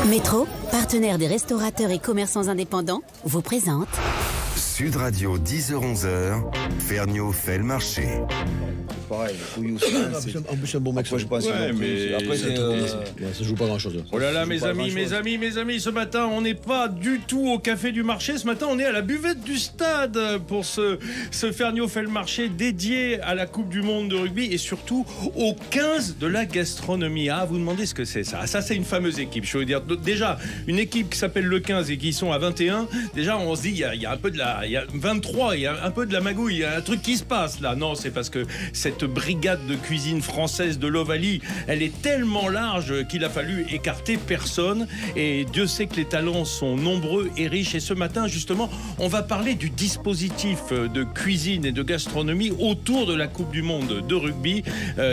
Métro, partenaire des restaurateurs et commerçants indépendants, vous présente Sud Radio 10h-11h, Ferniaud fait le marché. Pareil, En plus, c'est un bon mec. Après, je pense Après, ça joue pas grand-chose. Oh là là, mes amis, ce matin, on n'est pas du tout au café du marché. Ce matin, on est à la buvette du stade pour ce Ferniaud fait le marché dédié à la Coupe du Monde de rugby et surtout aux 15 de la gastronomie. Ah, vous demandez ce que c'est ça. Ça, c'est une fameuse équipe. Je veux dire, déjà, une équipe qui s'appelle le 15 et qui sont à 21. Déjà, on se dit, il y a un peu de la... Il y a 23, il y a un peu de la magouille. Il y a un truc qui se passe là. Non, c'est parce que cette brigade de cuisine française de l'Ovalie, elle est tellement large qu'il a fallu écarter personne. Et Dieu sait que les talents sont nombreux et riches. Et ce matin, justement, on va parler du dispositif de cuisine et de gastronomie autour de la Coupe du Monde de rugby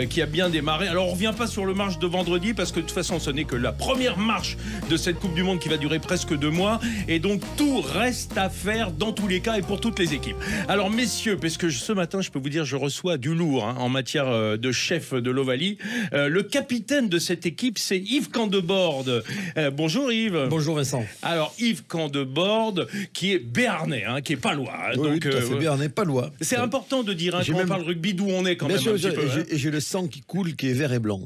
qui a bien démarré. Alors, on ne revient pas sur le match de vendredi parce que de toute façon, ce n'est que la première marche de cette Coupe du Monde qui va durer presque 2 mois. Et donc, tout reste à faire dans tous les cas et pour toutes les équipes. Alors, messieurs, parce que ce matin, je peux vous dire, je reçois du lourd en matière de chef de l'Ovalie. Le capitaine de cette équipe, c'est Yves Candeborde. Bonjour Yves. Bonjour Vincent. Alors Yves Candeborde, qui est béarnais, qui est palois. Oui, donc, c'est béarnais, palois. C'est important de dire quand on parle rugby d'où on est quand même. Bien sûr, un petit peu, et j'ai le sang qui coule, qui est vert et blanc.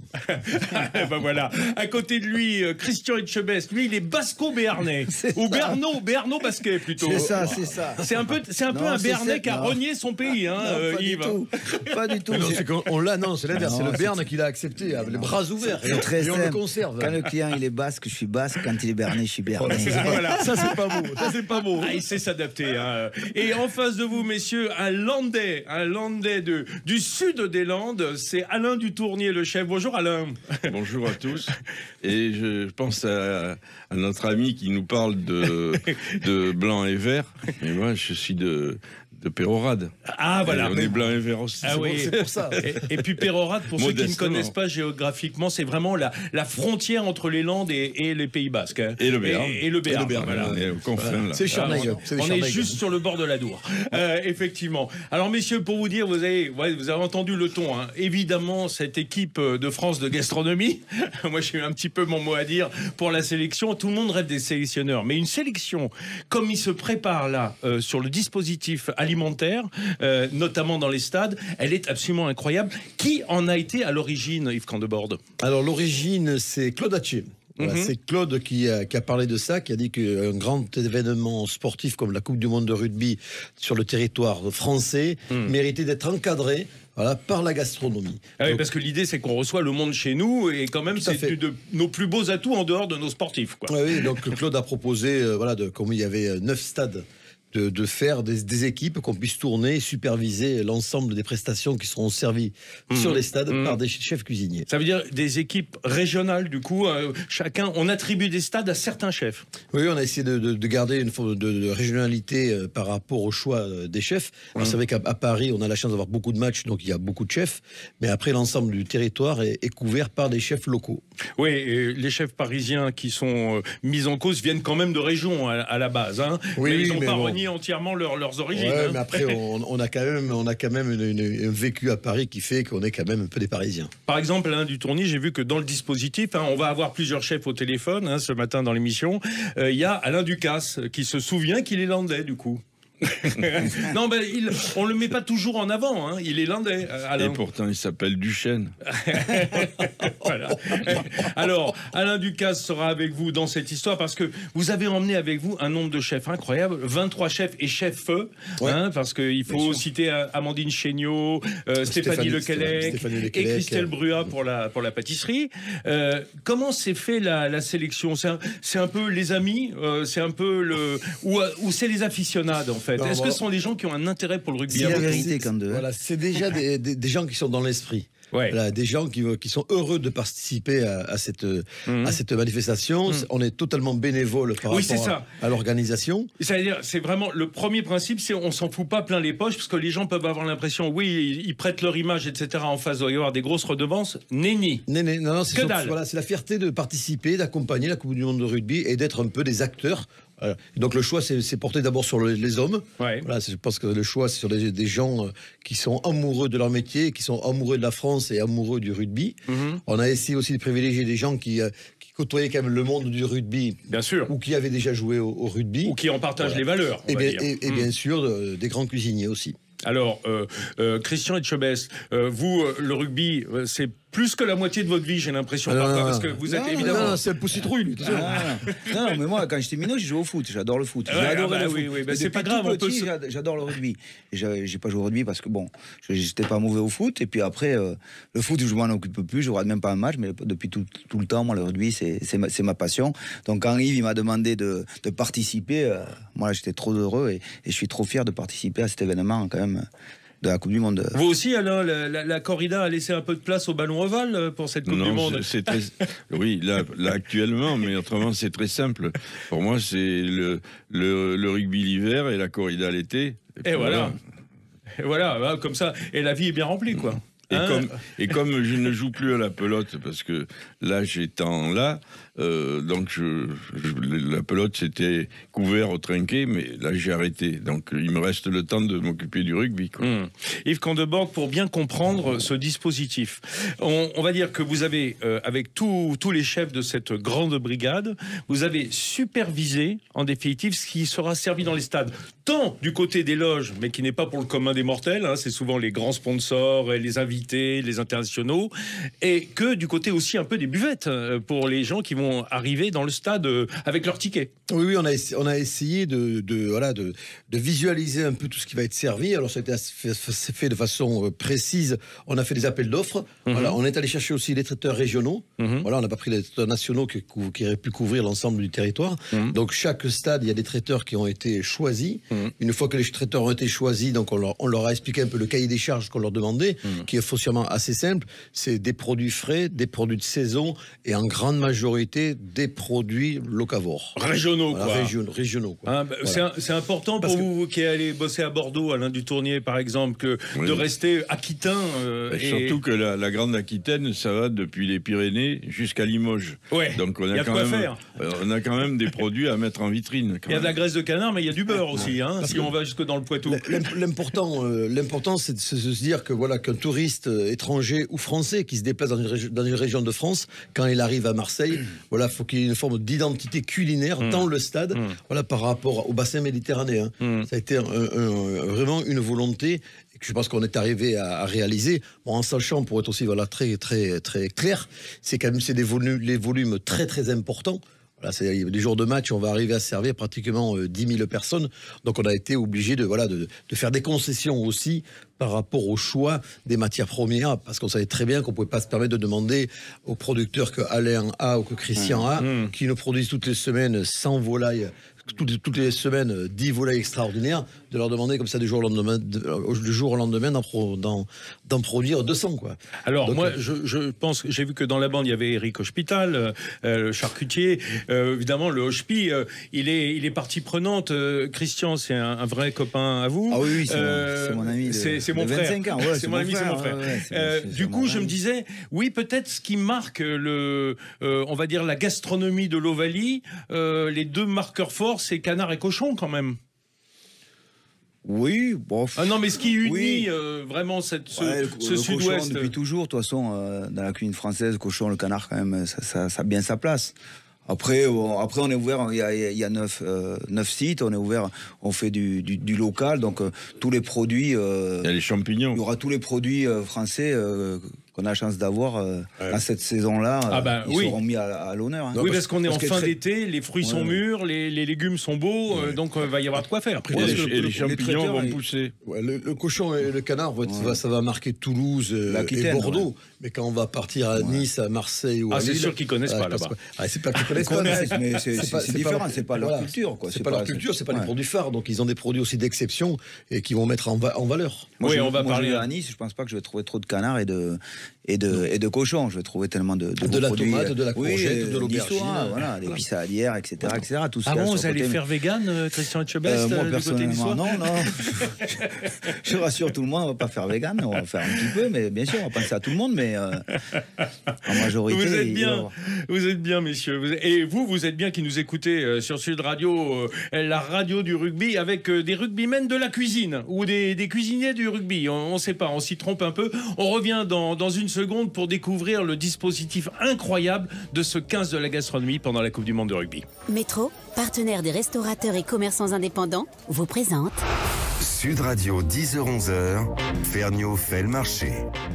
Ben voilà. À côté de lui, Christian Etchebest, lui, il est basco-béarnais. Ou Berno-basquet plutôt. C'est ça, c'est ça. C'est un peu un béarnais qui a renié son pays, Yves. Pas du tout. C'est l'inverse. C'est le Béarn qui l'a accepté, avec les bras ouverts. C'est très et on le simple. conserve. Quand le client il est basque, je suis basque. Quand il est béarnais, je suis béarnais. Voilà. Ça, c'est pas beau. Ça, c'est pas beau. Il sait s'adapter. Et en face de vous, messieurs, un Landais du sud des Landes, c'est Alain Dutournier, le chef. Bonjour Alain. Bonjour à tous. Et je pense à notre ami qui nous parle de blanc et vert. Et moi, je suis de Pérorade. Ah voilà. Et on est blanc et vert aussi. Ah oui, c'est pour ça. Et puis Pérorade, pour ceux qui ne connaissent pas géographiquement, c'est vraiment la frontière entre les Landes et les Pays Basques. Et le Béarn. Et le Béarn. Voilà. On est au confin, là. C'est Charnague. On est juste sur le bord de la Dour. Effectivement. Alors messieurs, pour vous dire, vous avez entendu le ton. Évidemment, cette équipe de France de gastronomie, moi j'ai eu un petit peu mon mot à dire pour la sélection. Tout le monde rêve des sélectionneurs. Mais une sélection, comme il se prépare là, sur le dispositif alimentaire, notamment dans les stades, elle est absolument incroyable. Qui en a été à l'origine, Yves Candeborde? Alors, l'origine, c'est Claude Haché. Voilà, c'est Claude qui a parlé de ça, qui a dit qu'un grand événement sportif comme la Coupe du Monde de rugby sur le territoire français méritait d'être encadré par la gastronomie. Ah oui, parce que l'idée, c'est qu'on reçoit le monde chez nous et quand même, c'est de nos plus beaux atouts en dehors de nos sportifs, quoi. Oui, donc Claude a proposé, comme il y avait 9 stades, de faire des équipes qu'on puisse tourner et superviser l'ensemble des prestations qui seront servies sur les stades par des chefs cuisiniers. Ça veut dire des équipes régionales, du coup, chacun, on attribue des stades à certains chefs. Oui, on a essayé de garder une forme de régionalité par rapport au choix des chefs. Alors, c'est vrai qu'à Paris, on a la chance d'avoir beaucoup de matchs, donc il y a beaucoup de chefs, mais après, l'ensemble du territoire est couvert par des chefs locaux. Oui, et les chefs parisiens qui sont mis en cause viennent quand même de régions à la base, Oui, mais ils n'ont pas renié bon. entièrement leurs origines. Ouais, mais après, on a quand même un vécu à Paris qui fait qu'on est quand même un peu des Parisiens. Par exemple, Alain Dutournier, j'ai vu que dans le dispositif, on va avoir plusieurs chefs au téléphone ce matin dans l'émission. Il y a Alain Ducasse qui se souvient qu'il est landais, du coup. Non, on le met pas toujours en avant, il est landais, Alain. Et pourtant, il s'appelle Duchesne. Voilà. Alors, Alain Ducasse sera avec vous dans cette histoire parce que vous avez emmené avec vous un nombre de chefs incroyable, 23 chefs et chefs-feu, parce qu'il faut citer Amandine Chéniaud, Stéphanie Lequelec et Christelle Bruat pour la pâtisserie. Comment s'est fait la sélection? C'est un peu les amis, c'est un peu ou c'est les aficionados, en fait. Est-ce que ce sont les gens qui ont un intérêt pour le rugby? C'est la vérité quand même. Voilà, c'est déjà des gens qui sont dans l'esprit. Ouais. Voilà, des gens qui sont heureux de participer à cette manifestation. On est totalement bénévole par rapport à l'organisation. C'est-à-dire, c'est vraiment le premier principe, c'est on s'en fout pas plein les poches, parce que les gens peuvent avoir l'impression, ils prêtent leur image, etc. En face, il doit y avoir des grosses redevances. Nenni. Non, c'est dalle. C'est la fierté de participer, d'accompagner la Coupe du Monde de rugby et d'être un peu des acteurs. Donc le choix c'est porté d'abord sur les hommes. Ouais. Voilà, je pense que le choix c'est sur des gens qui sont amoureux de leur métier, qui sont amoureux de la France et amoureux du rugby. On a essayé aussi de privilégier des gens qui côtoyaient quand même le monde du rugby, Bien sûr. ou qui avaient déjà joué au rugby. Ou qui en partagent les valeurs. on Et va bien, dire. bien sûr, des grands cuisiniers aussi. Alors, Christian Etchebest, vous, le rugby, c'est plus que la moitié de votre vie, j'ai l'impression, parfois, parce que vous êtes évidemment... Non, c'est le poussicrouille, lui. Non, mais moi, quand j'étais minot, j'ai joué au foot. J'adore le foot. J'ai adoré le foot. Oui, Et c'est pas depuis grave. tout On peut petit, j'adore le rugby. Et j'ai pas joué au rugby parce que, bon, j'étais pas mauvais au foot. Et puis après, le foot, je m'en occupe plus. Je regarde même pas un match. Mais depuis tout le temps, moi, le rugby, c'est ma passion. Donc, quand Yves il m'a demandé de participer, moi, j'étais trop heureux. Et je suis trop fier de participer à cet événement, quand même, de la Coupe du Monde. Vous aussi, Alain, la corrida a laissé un peu de place au ballon ovale pour cette Coupe du Monde. Oui, là, actuellement, mais autrement, c'est très simple. Pour moi, c'est le rugby l'hiver et la corrida l'été. Et voilà. Et voilà, comme ça. Et la vie est bien remplie, quoi. Et comme je ne joue plus à la pelote, parce que l'âge étant là, donc la pelote c'était couvert au trinquet, mais là j'ai arrêté. Donc il me reste le temps de m'occuper du rugby, quoi. Yves Candeborg, pour bien comprendre ce dispositif, on va dire que vous avez, avec tous les chefs de cette grande brigade, vous avez supervisé en définitive ce qui sera servi dans les stades, tant du côté des loges, mais qui n'est pas pour le commun des mortels, hein, c'est souvent les grands sponsors, les invités, les internationaux, et que du côté aussi un peu des buvettes, pour les gens qui vont arriver dans le stade avec leur ticket. Oui, on a essayé de visualiser un peu tout ce qui va être servi. Alors, ça a été fait de façon précise. On a fait des appels d'offres. Voilà, on est allé chercher aussi les traiteurs régionaux. Voilà, on n'a pas pris les traiteurs nationaux qui auraient pu couvrir l'ensemble du territoire. Donc, chaque stade, il y a des traiteurs qui ont été choisis. Une fois que les traiteurs ont été choisis, donc on leur a expliqué un peu le cahier des charges qu'on leur demandait, qui est foncièrement assez simple. C'est des produits frais, des produits de saison et en grande majorité des produits locavores. Régionaux, voilà, quoi. Régionaux, quoi. Hein, voilà. C'est important pour vous qui allez bosser à Bordeaux, Alain Dutournier, par exemple, de rester aquitain. Surtout que la Grande Aquitaine, ça va depuis les Pyrénées jusqu'à Limoges. Ouais, donc on y a de quoi faire. On a quand même des produits à mettre en vitrine. Il y a de la graisse de canard, mais il y a du beurre aussi, hein, si on va jusque dans le Poitou. L'important, c'est de se dire que voilà, qu'un touriste étranger ou français qui se déplace dans une région de France, quand il arrive à Marseille, voilà, faut qu'il y ait une forme d'identité culinaire dans le stade, voilà, par rapport au bassin méditerranéen. Ça a été vraiment une volonté et que je pense qu'on est arrivé à réaliser, en sachant, pour être aussi très très très clair, c'est quand même les volumes très très importants. Voilà, c'est les jours de match, on va arriver à servir pratiquement 10 000 personnes. Donc on a été obligé de faire des concessions aussi par rapport au choix des matières premières, parce qu'on savait très bien qu'on ne pouvait pas se permettre de demander aux producteurs que Alain a ou que Christian a, qui nous produisent toutes les semaines 100 volailles, toutes les semaines 10 volailles extraordinaires, de leur demander comme ça du jour au lendemain d'en produire 200, quoi. Alors donc, moi je pense, j'ai vu que dans la bande il y avait Eric Hospital, le charcutier, évidemment le Hochpi, il est partie prenante. Christian, c'est un vrai copain à vous. Ah oui, c'est mon ami. C'est mon frère. 25 ans, ouais, c'est mon ami, c'est mon frère. Du coup, je me disais, oui, peut-être ce qui marque on va dire la gastronomie de l'Ovalie, les deux marqueurs forts, c'est canard et cochon quand même. Oui, bon. Ah non, mais ce qui unit vraiment ce sud-ouest. Depuis toujours, de toute façon, dans la cuisine française, le cochon, le canard, quand même, ça a bien sa place. Après, on est ouvert, il y a 9 sites, on est ouvert, on fait du local, donc tous les produits. Il y a les champignons. Il y aura tous les produits français qu'on a la chance d'avoir à cette saison-là. Ils seront mis à l'honneur. Hein. Oui, parce qu'on est en fin d'été, les fruits sont mûrs, les légumes sont beaux, donc il va y avoir de quoi faire. Et les champignons vont pousser. Ouais, le cochon et le canard, ça va marquer Toulouse et Bordeaux. Ouais. Mais quand on va partir à Nice, à Marseille ou à Lille... c'est sûr qu'ils connaissent pas là-bas. C'est pas qu'ils connaissent pas, mais c'est différent, c'est pas leur culture. C'est pas leur culture, c'est pas les produits phares. Donc ils ont des produits aussi d'exception et qui vont mettre en valeur. Oui, on va parler à Nice, je pense pas que je vais trouver trop de canards et de cochons. Je vais trouver tellement de la produits, tomate, de la courgette, de l'aubergine, voilà, des pissaladières, etc. Tout ce vous allez faire vegan, Christian Etchebest, moi personnellement, non. Je rassure tout le monde, on va pas faire vegan, on va faire un petit peu, mais bien sûr, on va penser à tout le monde, mais en majorité. Vous êtes bien, messieurs. Et vous êtes bien qui nous écoutez sur Sud Radio, la radio du rugby, avec des rugbymen de la cuisine ou des cuisiniers du rugby. On ne sait pas, on s'y trompe un peu. On revient dans une seconde pour découvrir le dispositif incroyable de ce 15 de la gastronomie pendant la Coupe du Monde de rugby. Métro, partenaire des restaurateurs et commerçants indépendants, vous présente Sud Radio 10h-11h, Ferniaud fait le marché.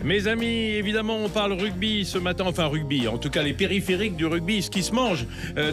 Mes amis, évidemment, on parle rugby ce matin, enfin rugby, en tout cas les périphériques du rugby, ce qui se mange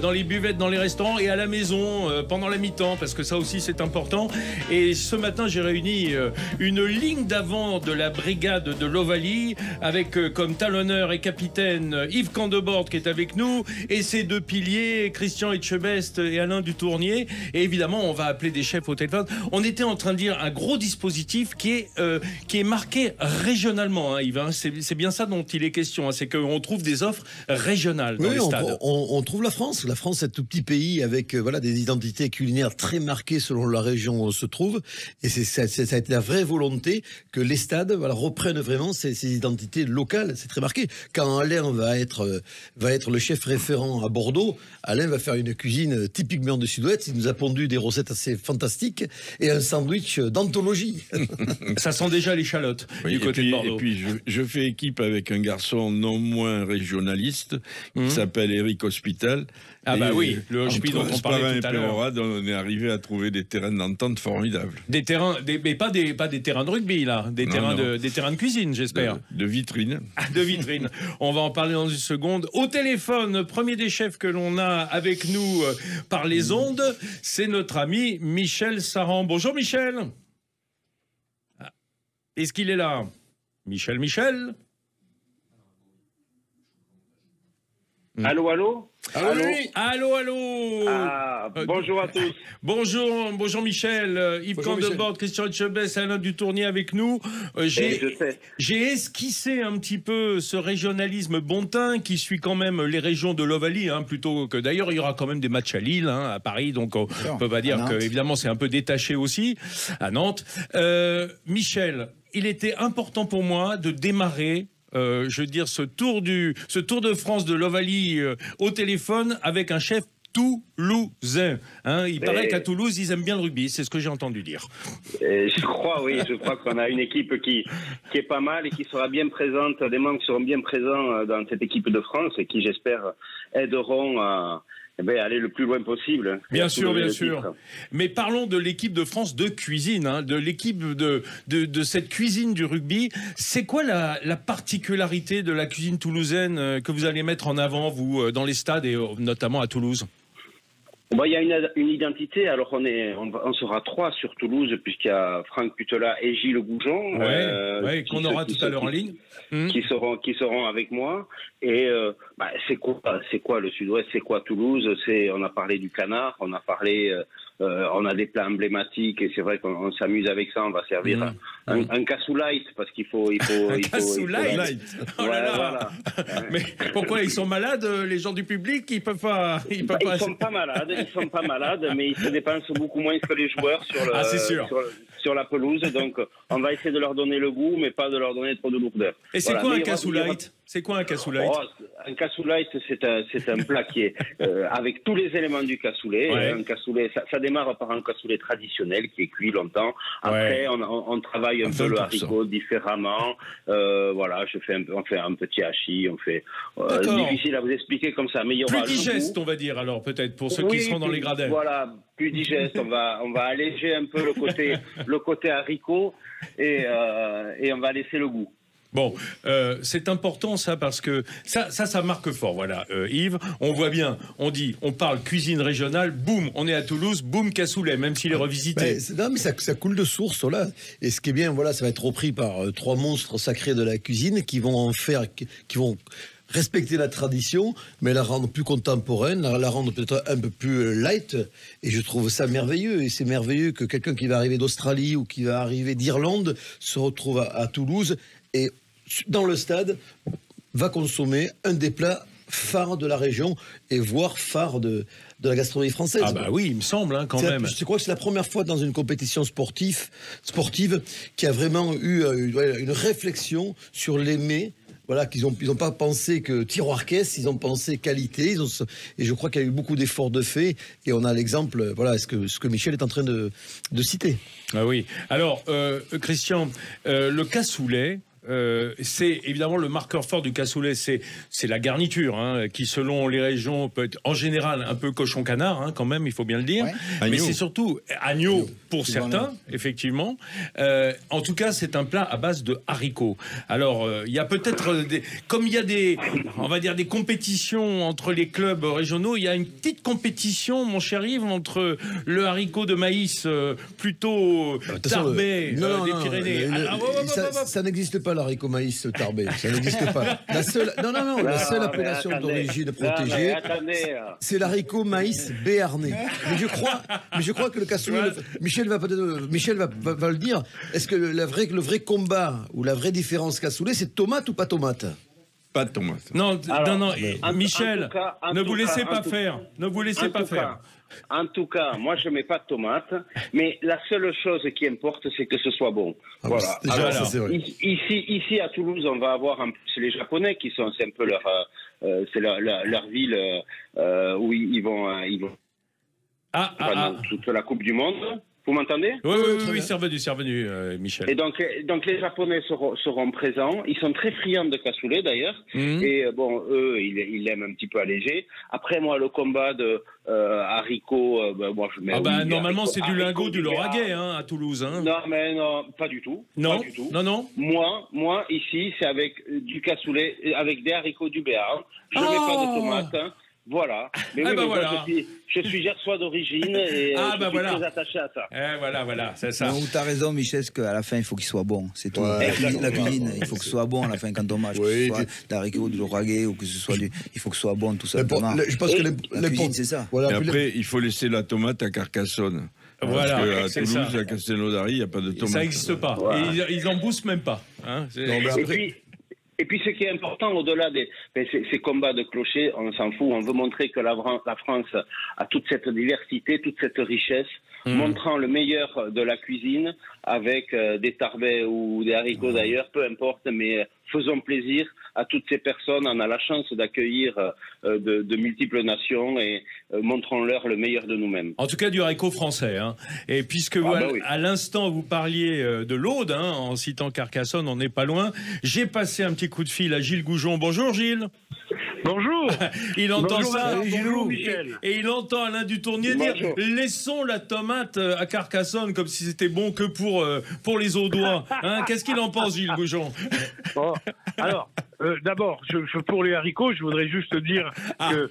dans les buvettes, dans les restaurants et à la maison pendant la mi-temps, parce que ça aussi c'est important. Et ce matin, j'ai réuni une ligne d'avant de la brigade de l'Ovalie, avec comme talonneur et capitaine Yves Candebord qui est avec nous, et ses deux piliers, Christian Etchebest et Alain Dutournier. Et évidemment, on va appeler des chefs au téléphone. On était en train de dire un gros dispositif qui est marqué régionalement, hein, Yves, hein. C'est bien ça dont il est question, hein. C'est qu'on trouve des offres régionales dans les stades. On trouve la France. La France, c'est un tout petit pays avec voilà, des identités culinaires très marquées selon la région où on se trouve. Et ça a été la vraie volonté que les stades reprennent vraiment ces identités locales. C'est très marqué. Quand Alain va être le chef référent à Bordeaux, Alain va faire une cuisine typiquement du Sud-Ouest. Il nous a pondu des recettes assez fantastiques et un sandwich d'anthologie. Ça sent déjà l'échalote du côté de Bordeaux. Et puis je fais équipe avec un garçon non moins régionaliste qui s'appelle Eric Hospital. Ah bah oui, le Hospital dont on parlait tout à l'heure. On est arrivé à trouver des terrains d'entente formidables. Des terrains, mais pas des terrains de rugby là, des terrains de cuisine, j'espère. De vitrine. De vitrine. On va en parler dans une seconde. Au téléphone, premier des chefs que l'on a avec nous par les ondes, c'est notre ami Michel Saran. Bonjour Michel. Est-ce qu'il est là? Michel. Allô, allô? Allô. Bonjour à tous. Bonjour Michel. Yves Candebord, Christian Etchebest, Alain Dutournier avec nous. J'ai esquissé un petit peu ce régionalisme bontain qui suit quand même les régions de l'Ovalie, hein, plutôt que d'ailleurs il y aura quand même des matchs à Lille, hein, à Paris, donc on peut pas dire que évidemment c'est un peu détaché aussi à Nantes. Michel, il était important pour moi de démarrer je veux dire, ce tour de France de l'Ovalie au téléphone avec un chef toulousain. Hein, il paraît qu'à Toulouse, ils aiment bien le rugby, c'est ce que j'ai entendu dire. Je crois qu'on a une équipe qui est pas mal et qui sera bien présente, des membres qui seront bien présents dans cette équipe de France et qui, j'espère, aideront à aller le plus loin possible. Bien sûr. Mais parlons de l'équipe de France de cuisine, hein, de l'équipe de cette cuisine du rugby. C'est quoi la particularité de la cuisine toulousaine que vous allez mettre en avant, vous, dans les stades et notamment à Toulouse? Il y a une identité. Alors on sera 3 sur Toulouse puisqu'il y a Franck Putela et Gilles Goujon, qu'on aura tout à l'heure en ligne, qui seront avec moi. Et c'est quoi le Sud-Ouest, c'est quoi Toulouse? On a parlé du canard, on a des plats emblématiques et c'est vrai qu'on s'amuse avec ça. On va servir un cassoulight parce qu'il faut un cassoulight. Oh là là. Mais pourquoi ils sont malades, les gens du public? Ils sont pas malades, mais ils se dépensent beaucoup moins que les joueurs sur la pelouse. Donc on va essayer de leur donner le goût, mais pas de leur donner trop de lourdeur. Et c'est quoi un cassoulight? C'est quoi un cassoulight? Un cassoulight, c'est un plat qui est avec tous les éléments du cassoulet. Ouais. Un cassoulet, ça démarre par un cassoulet traditionnel qui est cuit longtemps. Après, on travaille un peu le haricot différemment. On fait un petit hachis. Difficile à vous expliquer comme ça, mais il y aura plus digeste, on va dire alors peut-être pour ceux qui seront dans les gradins. Voilà, plus digeste. On va alléger un peu le côté haricot et on va laisser le goût. Bon, c'est important ça parce que ça marque fort. Voilà, Yves, on voit bien, on parle cuisine régionale, boum, on est à Toulouse, boum, cassoulet, même s'il est revisité. Non, mais ça coule de source là. Et ce qui est bien, voilà, ça va être repris par 3 monstres sacrés de la cuisine qui vont respecter la tradition, mais la rendre plus contemporaine, la rendre peut-être un peu plus light. Et je trouve ça merveilleux. Et c'est merveilleux que quelqu'un qui va arriver d'Australie ou qui va arriver d'Irlande se retrouve à Toulouse et dans le stade va consommer un des plats phares de la région et voire phare de la gastronomie française. Ah bah oui, il me semble quand même. Je crois que c'est la première fois dans une compétition sportive qui a vraiment eu une réflexion sur les mets. Voilà, qu'ils ont pas pensé que tiroir-caisse, ils ont pensé qualité. Et je crois qu'il y a eu beaucoup d'efforts de fait. Et on a l'exemple, voilà, ce que Michel est en train de citer. Ah oui. Alors, Christian, le cassoulet, c'est évidemment le marqueur fort du cassoulet, c'est la garniture, hein, qui selon les régions peut être en général un peu cochon-canard, hein, quand même, il faut bien le dire. Ouais. Mais c'est surtout agneau pour certains, effectivement. En tout cas, c'est un plat à base de haricots. Alors, il y a peut-être comme il y a on va dire des compétitions entre les clubs régionaux, il y a une petite compétition, mon cher Yves, entre le haricot de maïs plutôt tarbais des Pyrénées. Ça n'existe pas, l'haricot maïs tarbé. Ça n'existe pas. La seule appellation d'origine protégée, c'est l'haricot maïs béarnais. Mais je crois que le cassoulet, Michel va le dire. Est-ce que le vrai combat ou la vraie différence cassoulet, c'est tomate ou pas tomate? Pas de tomate. Non, Michel, ne vous laissez pas faire. Ne vous laissez pas faire. En tout cas, moi je mets pas de tomates, mais la seule chose qui importe, c'est que ce soit bon. Voilà. Alors, ça, c'est vrai. Ici à Toulouse, on va avoir en plus les Japonais qui sont, c'est un peu leur ville où ils vont toute la Coupe du Monde. Vous m'entendez? Oui, c'est revenu, Michel. Et donc les Japonais seront présents. Ils sont très friands de cassoulet d'ailleurs. Et bon, eux, ils l'aiment un petit peu allégé. Après, moi, le combat de haricots, moi je mets. Normalement, c'est du lingot, du lauragais, hein, à Toulouse. Hein. Non, pas du tout. Non, pas du tout. Non. Moi, ici, c'est avec du cassoulet, avec des haricots du Béarn. Je mets pas de tomates. Hein. Voilà. Mais voilà. Je suis gersois d'origine et je suis très attaché à ça. Voilà, c'est ça. Non, t'as raison, Michel, parce qu'à la fin, il faut qu'il soit bon. C'est tout. La cuisine, il faut que ce soit bon à la fin quand on mange. Que ce soit d'haricots, du lauragais ou que ce soit il faut que ce soit bon, tout simplement. Je pense que la cuisine, c'est ça. Et après, il faut laisser la tomate à Carcassonne. Voilà, parce qu'à Toulouse, à Castelnaudary, il n'y a pas de tomate. Ça n'existe pas. Ouais. Et ils en boussent même pas. Hein. Et puis, ce qui est important, au-delà ces combats de clochers, on s'en fout. On veut montrer que la France a toute cette diversité, toute cette richesse, montrant le meilleur de la cuisine avec des tarbais ou des haricots d'ailleurs, peu importe, mais faisons plaisir à toutes ces personnes. On a la chance d'accueillir de multiples nations et montrons-leur le meilleur de nous-mêmes. En tout cas, du haricot français. Hein. Et puisque à l'instant, vous parliez de l'Aude, hein, en citant Carcassonne, on n'est pas loin. J'ai passé un petit coup de fil à Gilles Goujon. Bonjour Gilles. Bonjour. Il entend ça. Bonjour Michel. Et il entend Alain Dutournier dire laissons la tomate à Carcassonne comme si c'était bon que pour les Audois. Hein, qu'est-ce qu'il en pense, Gilles Goujon? Alors, d'abord, pour les haricots, je voudrais juste dire que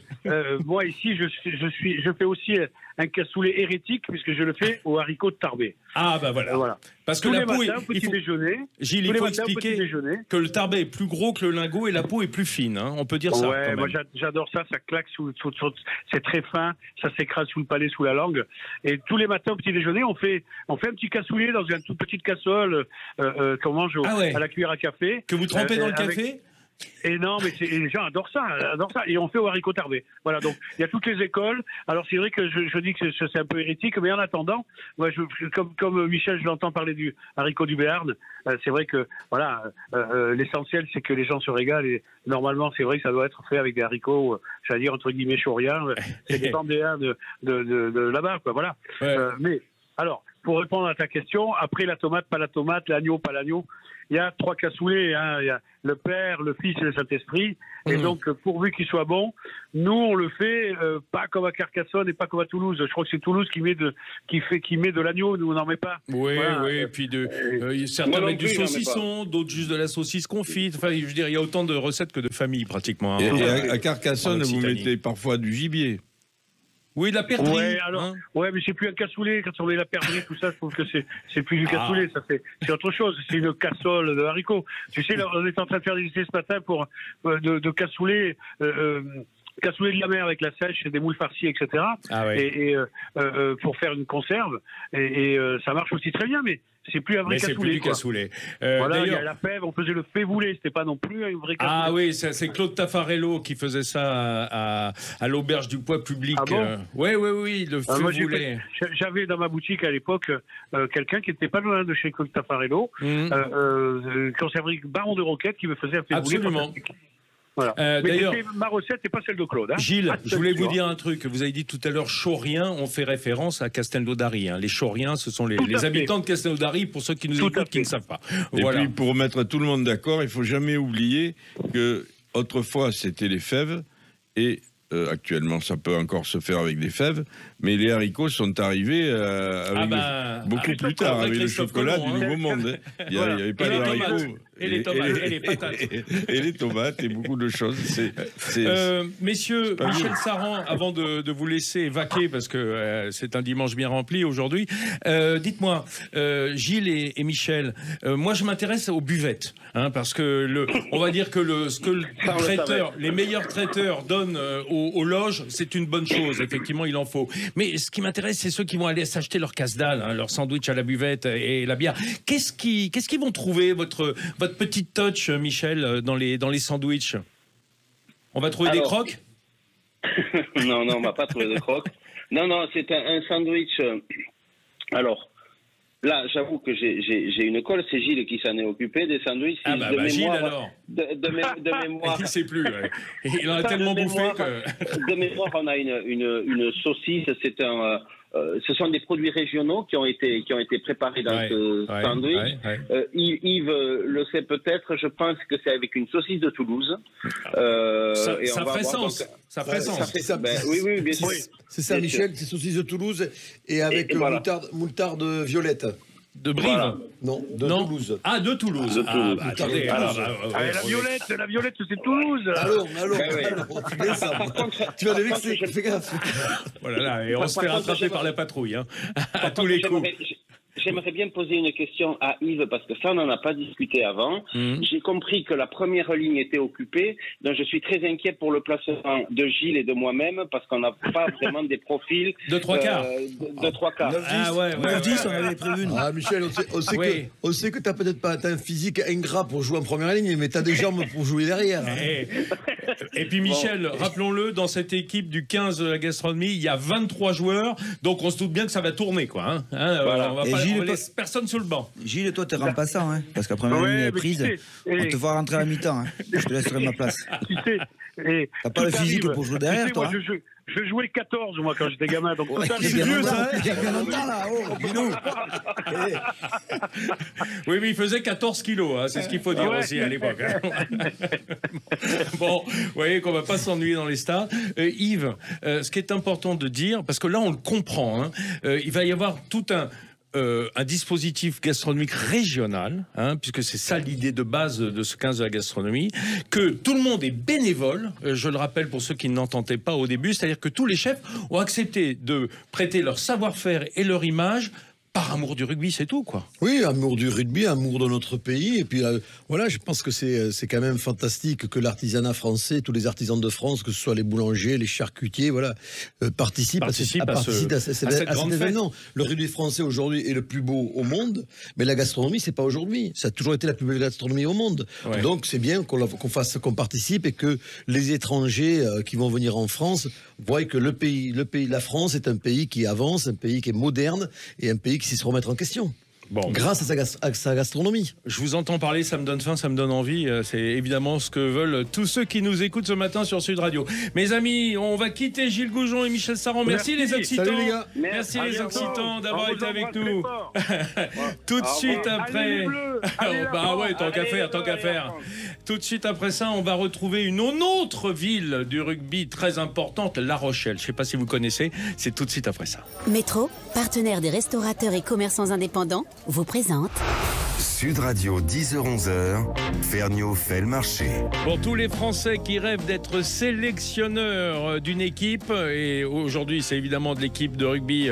moi ici, je fais aussi un cassoulet hérétique puisque je le fais aux haricots de Tarbais. Ah bah voilà. Parce que tous la les peau matins, petit déjeuner. Gilles, il faut expliquer que le Tarbais est plus gros que le lingot et la peau est plus fine. Hein. On peut dire ça. Ouais, moi j'adore ça. Ça claque c'est très fin. Ça s'écrase sous le palais, sous la langue. Et tous les matins au petit déjeuner, on fait un petit cassoulet dans une toute petite casserole qu'on mange à la cuillère à café. Que vous trempez dans le café. Et non, mais les gens adorent ça. Et on fait au haricot tarbé. Voilà, donc il y a toutes les écoles. Alors c'est vrai que je dis que c'est un peu hérétique, mais en attendant, moi, comme Michel, je l'entends parler du haricot du Béarn. C'est vrai que voilà, l'essentiel c'est que les gens se régalent. Et normalement, c'est vrai que ça doit être fait avec des haricots, j'allais dire entre guillemets chauriens. C'est des vendéens de là-bas, quoi. Voilà. Ouais. Mais alors, pour répondre à ta question, après la tomate, pas la tomate, l'agneau, pas l'agneau. Il y a 3 cassoulets, hein. Il y a le Père, le Fils et le Saint-Esprit. Et donc, pourvu qu'il soit bon, nous, on le fait pas comme à Carcassonne et pas comme à Toulouse. Je crois que c'est Toulouse qui met de l'agneau, nous, on n'en met pas. Oui, et puis certains mettent du saucisson, d'autres juste de la saucisse confite. Enfin, je veux dire, il y a autant de recettes que de familles, pratiquement. Hein. Et à Carcassonne, vous mettez parfois du gibier. Oui, de la perdrix. Ouais, mais c'est plus un cassoulet. Quand on met la perdrix, tout ça, je trouve que c'est plus du cassoulet. C'est autre chose. C'est une cassole de haricots. Tu sais, on est en train de faire des essais ce matin pour de cassoulet. Cassoulet de la mer avec la sèche, des moules farcies, etc. Et pour faire une conserve. Et ça marche aussi très bien, mais c'est plus un vrai cassoulet. C'est plus du cassoulet. Voilà, il y a la fève, on faisait le févoulé, c'était pas non plus un vrai cassoulet. Ah oui, c'est Claude Taffarello qui faisait ça à l'auberge du poids public. Ah bon oui, le févoulé. J'avais dans ma boutique à l'époque quelqu'un qui n'était pas loin de chez Claude Taffarello, conserverie Baron de Roquette, qui me faisait un févoulé. Absolument. Voilà. Mais D'ailleurs, ma recette n'est pas celle de Claude. Hein. Gilles, je voulais vous dire un truc. Vous avez dit tout à l'heure Chauriens, on fait référence à Castelnaudary. Hein. Les Chauriens, ce sont les habitants de Castelnaudary, pour ceux qui nous écoutent, qui ne savent pas. Et voilà. puis, pour mettre tout le monde d'accord, il ne faut jamais oublier que autrefois, c'était les fèves et actuellement, ça peut encore se faire avec des fèves, mais les haricots sont arrivés beaucoup plus tard, avec le chocolat du Nouveau Monde. Il n'y avait pas de haricots. Et les tomates, et les patates. Et les tomates, et beaucoup de choses. Messieurs, Michel Saran, avant de vous laisser vaquer, parce que c'est un dimanche bien rempli aujourd'hui, dites-moi, Gilles et Michel, moi je m'intéresse aux buvettes, hein, parce que on va dire que les meilleurs traiteurs donnent aux loges, c'est une bonne chose, effectivement, il en faut. Mais ce qui m'intéresse, c'est ceux qui vont aller s'acheter leur casse-dalle, hein, leur sandwich à la buvette et la bière. Qu'est-ce qu'ils vont trouver, votre petite touch, Michel, dans les sandwichs? On va trouver des croques? Non, on va pas trouver de croques. Non, c'est un sandwich. Alors, là, j'avoue que j'ai une colle. C'est Gilles qui s'en est occupé des sandwichs. Gilles, alors. De mémoire. Il ne sait plus. Ouais. Il en a tellement bouffé que... De mémoire, on a une saucisse. Ce sont des produits régionaux qui ont été préparés dans ce sandwich. Yves le sait peut-être. Je pense que c'est avec une saucisse de Toulouse. Ça ferait sens. Ça ferait sens. Oui, bien sûr. C'est ça, Michel, c'est saucisse de Toulouse et avec moutarde violette. De Brive? Voilà. Non, Toulouse. Ah, de Toulouse. Attendez. La violette, c'est Toulouse. Allons. Tu vas les vexer, fais gaffe. Voilà, et on se fait rattraper par la patrouille, hein, à tous les coups. J'aimerais bien poser une question à Yves parce que ça, on n'en a pas discuté avant. J'ai compris que la première ligne était occupée, donc je suis très inquiet pour le placement de Gilles et de moi-même parce qu'on n'a pas vraiment des profils de trois quarts. De trois quarts. 9-10, on avait prévu. Ah, Michel, on sait que tu n'as peut-être pas un physique ingrat pour jouer en première ligne, mais tu as des jambes pour jouer derrière. Et puis Michel, rappelons-le, dans cette équipe du 15 de la gastronomie, il y a 23 joueurs, donc on se doute bien que ça va tourner, quoi. Voilà. On va pas Gilles, laisse personne sur le banc. Gilles, toi, t'es remplaçant, hein, parce qu'après la ligne est prise, on te fera rentrer à la mi-temps. Hein. Je te laisserai ma place. T'as pas le physique pour jouer derrière, toi. Je jouais 14, moi, quand j'étais gamin. Donc, c'est vieux, ça. Il y a bien longtemps, là. Oui, mais il faisait 14 kilos, hein, c'est ce qu'il faut dire aussi à l'époque. Hein. Bon, vous voyez qu'on va pas s'ennuyer dans les stades. Yves, ce qui est important de dire, parce que là, on le comprend, hein, il va y avoir tout un dispositif gastronomique régional, hein, puisque c'est ça l'idée de base de ce 15 de la gastronomie, que tout le monde est bénévole, je le rappelle pour ceux qui n'entendaient pas au début, c'est-à-dire que tous les chefs ont accepté de prêter leur savoir-faire et leur image par amour du rugby, c'est tout, quoi. Oui, amour du rugby, amour de notre pays. Et puis, voilà, je pense que c'est quand même fantastique que l'artisanat français, tous les artisans de France, que ce soit les boulangers, les charcutiers, voilà, participent à cet événement. Le rugby français, aujourd'hui, est le plus beau au monde, mais la gastronomie, c'est pas aujourd'hui. Ça a toujours été la plus belle gastronomie au monde. Ouais. Donc, c'est bien qu'on participe et que les étrangers qui vont venir en France voient que la France est un pays qui avance, un pays qui est moderne et un pays qui sait se remettre en question. Bon, grâce à sa gastronomie. Je vous entends parler, ça me donne faim, ça me donne envie. C'est évidemment ce que veulent tous ceux qui nous écoutent ce matin sur Sud Radio. Mes amis, on va quitter Gilles Goujon et Michel Saran. Merci les Occitans. Salut les gars. Merci les Occitans d'avoir été avec nous. Tout de suite après. Bah ouais, tant qu'à faire. Tout de suite après ça, on va retrouver une autre ville du rugby très importante, La Rochelle. Je ne sais pas si vous connaissez. C'est tout de suite après ça. Métro, partenaire des restaurateurs et commerçants indépendants, vous présente Sud Radio, 10h-11h, Ferniaud fait le marché. Pour tous les Français qui rêvent d'être sélectionneurs d'une équipe, et aujourd'hui c'est évidemment de l'équipe de rugby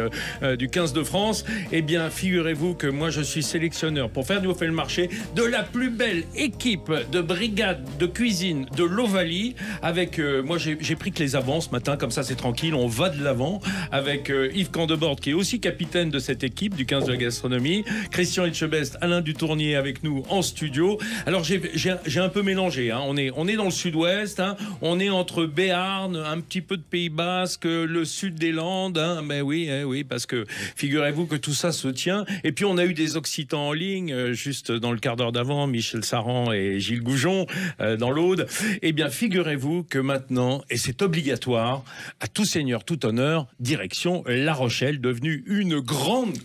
du 15 de France, eh bien figurez-vous que moi je suis sélectionneur pour Ferniaud fait le marché de la plus belle équipe de brigade de cuisine de l'Ovalie. Avec, moi j'ai pris que les avants ce matin, comme ça c'est tranquille, on va de l'avant, avec Yves Candebord qui est aussi capitaine de cette équipe du 15 de la gastronomie, Christian Etchebest, Alain Dutourneau Fournier avec nous en studio. Alors j'ai un peu mélangé, hein. On est dans le sud-ouest, hein. On est entre Béarn, un petit peu de Pays Basque, le sud des Landes, hein. Ben oui, parce que figurez-vous que tout ça se tient. Et puis on a eu des Occitans en ligne, juste dans le quart d'heure d'avant, Michel Saran et Gilles Goujon dans l'Aude. Eh bien, figurez-vous que maintenant, et c'est obligatoire, à tout seigneur, tout honneur, direction La Rochelle, devenue une grande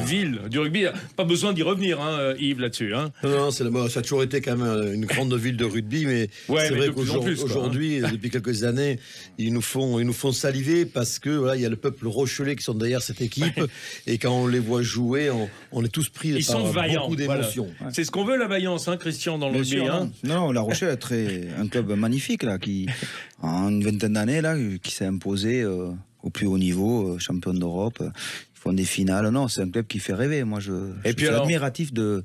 ville du rugby. Pas besoin d'y revenir, hein, Yves, là-dessus. Hein. Non, ça a toujours été quand même une grande ville de rugby, mais c'est vrai qu'aujourd'hui, depuis quelques années, ils nous font saliver parce que voilà, il y a le peuple rochelais qui sont derrière cette équipe et quand on les voit jouer, on est tous pris par beaucoup d'émotions. Voilà. C'est ce qu'on veut, la vaillance, hein, Christian, dans le rugby. Hein. Non, La Rochelle est un club magnifique là, qui en une vingtaine d'années là, qui s'est imposé au plus haut niveau, champion d'Europe. Ils font des finales. Non, c'est un club qui fait rêver. Moi, je suis admiratif de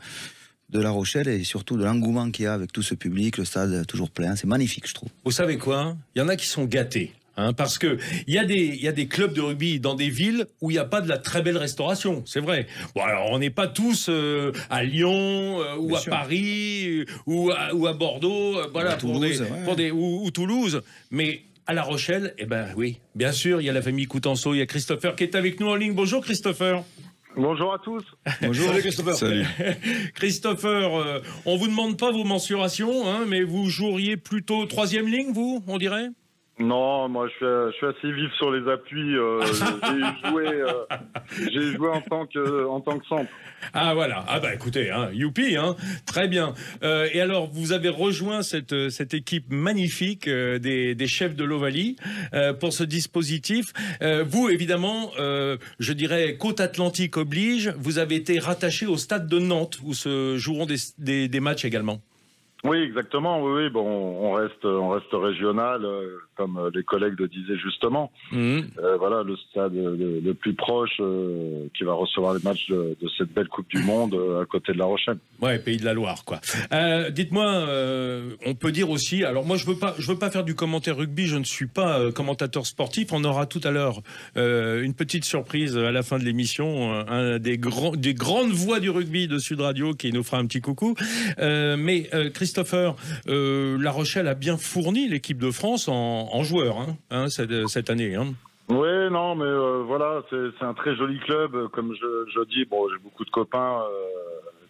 La Rochelle et surtout de l'engouement qu'il y a avec tout ce public, le stade toujours plein. C'est magnifique, je trouve. Vous savez quoi ? Il y en a qui sont gâtés. Hein, parce que il y a des clubs de rugby dans des villes où il n'y a pas de la très belle restauration, c'est vrai. Bon, alors on n'est pas tous à Lyon ou à Paris ou à Bordeaux, voilà, Toulouse, ou Toulouse, mais à La Rochelle, eh ben oui, bien sûr, il y a la famille Coutenceau, il y a Christopher qui est avec nous en ligne. Bonjour Christopher. Bonjour à tous. Bonjour. Salut Christopher. Salut. Christopher, on vous demande pas vos mensurations, hein, mais vous joueriez plutôt troisième ligne, vous, on dirait ? Non, moi je suis assez vif sur les appuis. J'ai joué en tant que centre. Ah voilà. Ah bah écoutez, hein, youpi, hein, très bien. Et alors vous avez rejoint cette équipe magnifique des chefs de l'Ovalie pour ce dispositif. Vous évidemment, je dirais Côte Atlantique oblige. Vous avez été rattaché au stade de Nantes où se joueront des matchs également. Oui, exactement. Oui. Bon, on reste régional, comme les collègues le disaient justement. Voilà, le stade le plus proche qui va recevoir les matchs de cette belle Coupe du Monde à côté de La Rochelle. Ouais, pays de la Loire, quoi. Dites-moi, on peut dire aussi. Alors moi, je veux pas faire du commentaire rugby. Je ne suis pas commentateur sportif. On aura tout à l'heure une petite surprise à la fin de l'émission, un des grandes voix du rugby de Sud Radio qui nous fera un petit coucou. Mais Christopher, La Rochelle a bien fourni l'équipe de France en joueurs cette année. Hein. Oui, non, mais voilà, c'est un très joli club. Comme je dis, bon, j'ai beaucoup de copains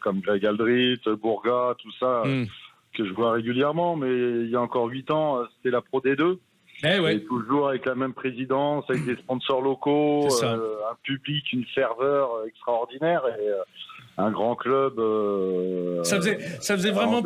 comme Greg Aldrit, Bourga, tout ça, que je vois régulièrement. Mais il y a encore 8 ans, c'était la Pro D2. Et toujours avec la même présidence, avec des sponsors locaux, un public, une ferveur extraordinaire et un grand club. Ça faisait vraiment.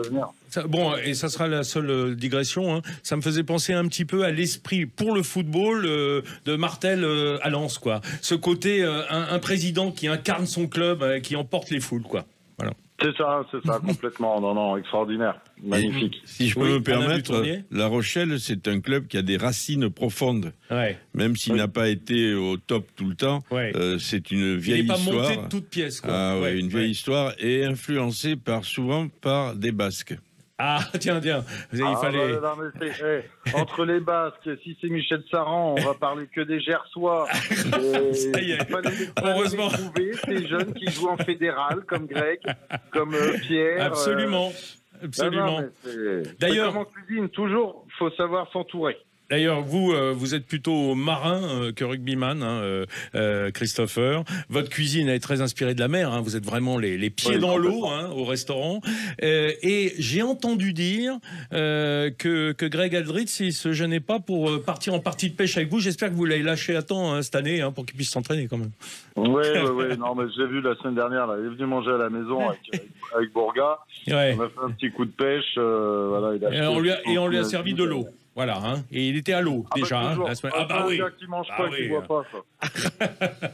Bon, et ça sera la seule digression. Hein, ça me faisait penser un petit peu à l'esprit pour le football de Martel à Lens, quoi. Ce côté, un président qui incarne son club, qui emporte les foules, quoi. Voilà. C'est ça, complètement. Non, extraordinaire. Magnifique. Si je peux me permettre, La Rochelle, c'est un club qui a des racines profondes. Ouais. Même s'il n'a pas été au top tout le temps, c'est une vieille histoire. Il n'est pas monté de toutes pièces, quoi. Une vieille histoire et influencée souvent par des Basques. Ah, tiens, il fallait... entre les Basques, si c'est Michel Saran, on va parler que des Gersois. Ça y est, heureusement. Trouver ces jeunes qui jouent en fédéral, comme Greg, comme Pierre. Absolument. D'ailleurs, comme en cuisine, toujours, faut savoir s'entourer. D'ailleurs, vous êtes plutôt marin que rugbyman, Christopher. Votre cuisine est très inspirée de la mer. Hein. Vous êtes vraiment les pieds dans l'eau au restaurant. Et j'ai entendu dire que Greg Aldritz, il se gênait pas pour partir en partie de pêche avec vous. J'espère que vous l'avez lâché à temps cette année pour qu'il puisse s'entraîner quand même. Oui. Non, mais j'ai vu la semaine dernière. Là, il est venu manger à la maison avec Bourga. Ouais. On a fait un petit coup de pêche. Voilà, on lui a servi de l'eau. Voilà, hein. Et il était à l'eau déjà. La semaine... oui. Qui mange pas, qui boit pas, ça.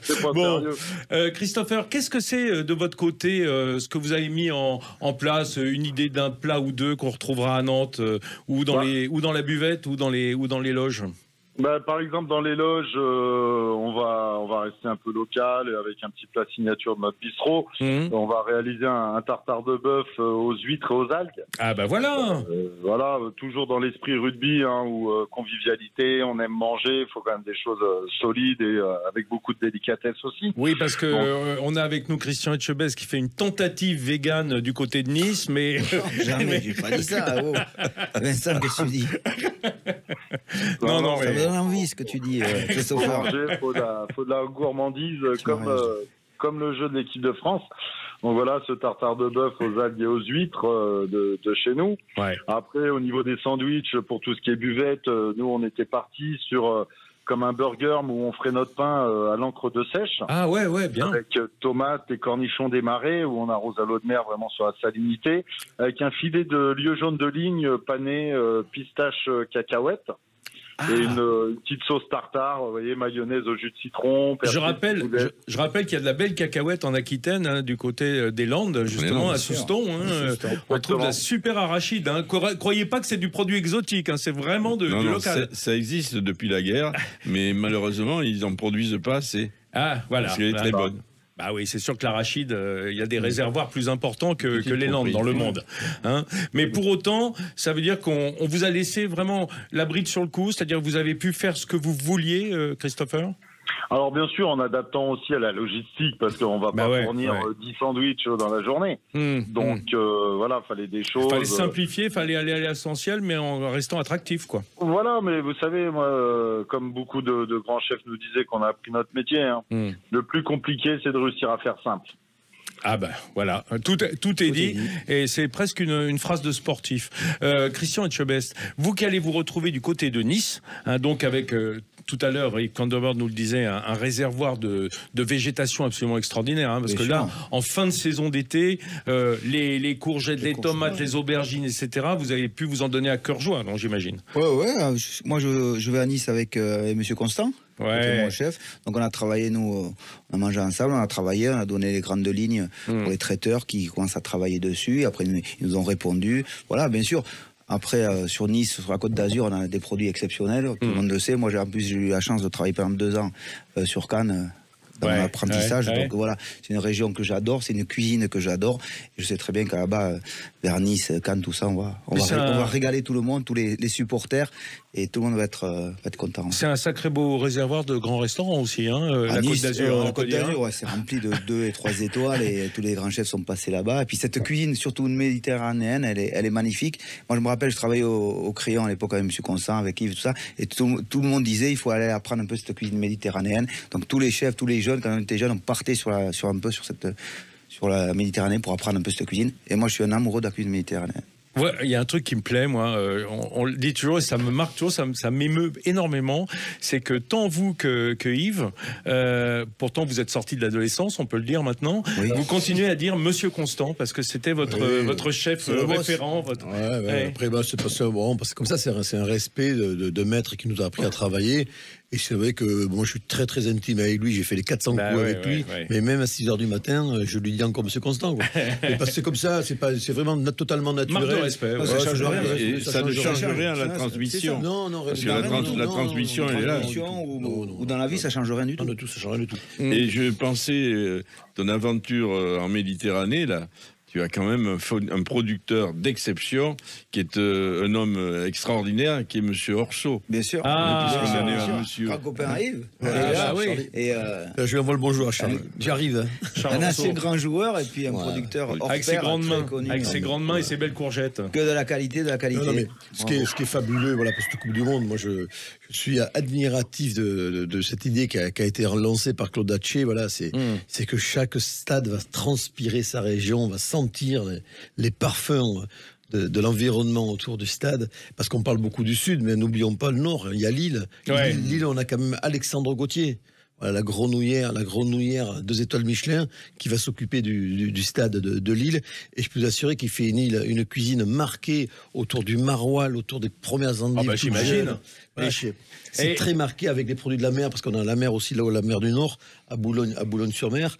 C'est pas sérieux. Christopher, qu'est-ce que c'est de votre côté ce que vous avez mis en place, une idée d'un plat ou deux qu'on retrouvera à Nantes ou dans la buvette ou dans les loges? Par exemple, dans les loges, on va rester un peu local et avec un petit plat signature de notre bistrot. On va réaliser un tartare de bœuf aux huîtres et aux algues. Ah bah voilà. Voilà, toujours dans l'esprit rugby, où convivialité, on aime manger, il faut quand même des choses solides et avec beaucoup de délicatesse aussi. Oui, parce que on a avec nous Christian Etchebest qui fait une tentative végane du côté de Nice, mais jamais, j'ai pas dit ça. Oh. Vincent, qu'est-ce que tu dis? Non, ça me donne envie ce que tu dis. Il faut de la gourmandise comme le jeu de l'équipe de France. Donc voilà, ce tartare de bœuf aux algues et aux huîtres de chez nous. Ouais. Après, au niveau des sandwichs, pour tout ce qui est buvette, nous on était partis sur comme un burger où on ferait notre pain à l'encre de sèche. Ah ouais, bien. Avec tomates et cornichons des marais, où on arrose à l'eau de mer vraiment sur la salinité, avec un filet de lieu jaune de ligne pané pistache cacahuète. Et une petite sauce tartare, vous voyez, mayonnaise au jus de citron. Je rappelle qu'il y a de la belle cacahuète en Aquitaine, du côté des Landes, justement, à Souston. On trouve de la super arachide. Croyez pas que c'est du produit exotique, c'est vraiment du local. Ça existe depuis la guerre, mais malheureusement, ils n'en produisent pas assez. Ah, voilà. Parce qu'elle est très bonne. Bah oui, c'est sûr que l'arachide, il y a des réservoirs plus importants que les Landes dans le monde. Mais pour autant, ça veut dire qu'on vous a laissé vraiment la bride sur le cou, c'est-à-dire que vous avez pu faire ce que vous vouliez, Christopher ? Alors bien sûr, en adaptant aussi à la logistique, parce qu'on va pas fournir 10 sandwichs dans la journée. Donc voilà, fallait des choses. Fallait simplifier, fallait aller à l'essentiel, mais en restant attractif, quoi. Voilà, mais vous savez, moi, comme beaucoup de grands chefs nous disaient qu'on a appris notre métier, le plus compliqué, c'est de réussir à faire simple. Ah ben voilà, tout est dit et c'est presque une phrase de sportif. Christian Etchebest, vous qui allez vous retrouver du côté de Nice, donc avec tout à l'heure, Rick Candover nous le disait, un réservoir de végétation absolument extraordinaire, parce que là, en fin de saison d'été, les courgettes, les tomates, les aubergines, etc., vous avez pu vous en donner à cœur joie, non, j'imagine. Ouais, moi je vais à Nice avec Monsieur Constant. Mon chef. Donc on a travaillé, nous, on a mangé ensemble, on a travaillé, on a donné les grandes lignes pour les traiteurs qui commencent à travailler dessus. Après, ils nous ont répondu. Voilà, bien sûr. Après, sur Nice, sur la Côte d'Azur, on a des produits exceptionnels. Tout le monde le sait. Moi, j'ai eu la chance de travailler pendant 2 ans sur Cannes. Dans mon apprentissage, donc voilà, c'est une région que j'adore, c'est une cuisine que j'adore. Je sais très bien qu'à là-bas, vers Nice, Cannes, tout ça, on va régaler tout le monde, tous les supporters, et tout le monde va être content. C'est un sacré beau réservoir de grands restaurants aussi, la Côte d'Azur. La Côte d'Azur, c'est rempli de 2 et 3 étoiles, et tous les grands chefs sont passés là-bas. Et puis cette cuisine, surtout méditerranéenne, elle est magnifique. Moi, je me rappelle, je travaillais au Crayon à l'époque avec M. Constant, avec Yves, tout ça, et tout le monde disait, il faut aller apprendre un peu cette cuisine méditerranéenne. Donc tous les chefs, tous les jeunes, quand on était jeunes, on partait sur la Méditerranée pour apprendre un peu cette cuisine. Et moi, je suis un amoureux de la cuisine méditerranéenne. Ouais, il y a un truc qui me plaît, moi, on le dit toujours et ça me marque toujours, ça m'émeut énormément, c'est que tant vous que Yves, pourtant vous êtes sorti de l'adolescence, on peut le dire maintenant, vous continuez à dire Monsieur Constant, parce que c'était votre chef référent. Après, c'est pas ça, parce que comme ça, c'est un respect de maître qui nous a appris à travailler. Et c'est vrai que moi je suis très très intime avec lui, j'ai fait les 400 coups avec lui, mais même à 6h du matin, je lui dis encore Monsieur Constant. Parce que c'est comme ça, c'est vraiment totalement naturel. Marque de respect. Ça change rien. Ça ne change rien à la transmission. Non, parce que la transmission elle est là. Ou dans la vie, ça change rien du tout. Ça change rien du tout. Et je pensais, ton aventure en Méditerranée, là, tu as quand même un producteur d'exception qui est un homme extraordinaire, qui est Monsieur Orso. Bien sûr. Monsieur. Un copain arrive. Je lui envoie le bonjour à Charles. J'arrive. Un assez grand joueur et puis un producteur hors avec pair, ses grandes mains, connu, avec ses grandes mains et ses belles courgettes. Que de la qualité, Non, mais ce qui est fabuleux, voilà, pour cette Coupe du Monde, moi je suis admiratif de cette idée qui a été relancée par Claude Haché. Voilà, c'est que chaque stade va transpirer sa région, va sentir les parfums de l'environnement autour du stade, parce qu'on parle beaucoup du sud, mais n'oublions pas le nord. Il y a Lille. Lille, on a quand même Alexandre Gauthier. Voilà, la grenouillère 2 étoiles Michelin, qui va s'occuper du stade de Lille. Et je peux vous assurer qu'il fait une cuisine marquée autour du maroilles, autour des premières endives. J'imagine. C'est très marqué avec les produits de la mer, parce qu'on a la mer aussi, là où la mer du Nord, à Boulogne-sur-Mer.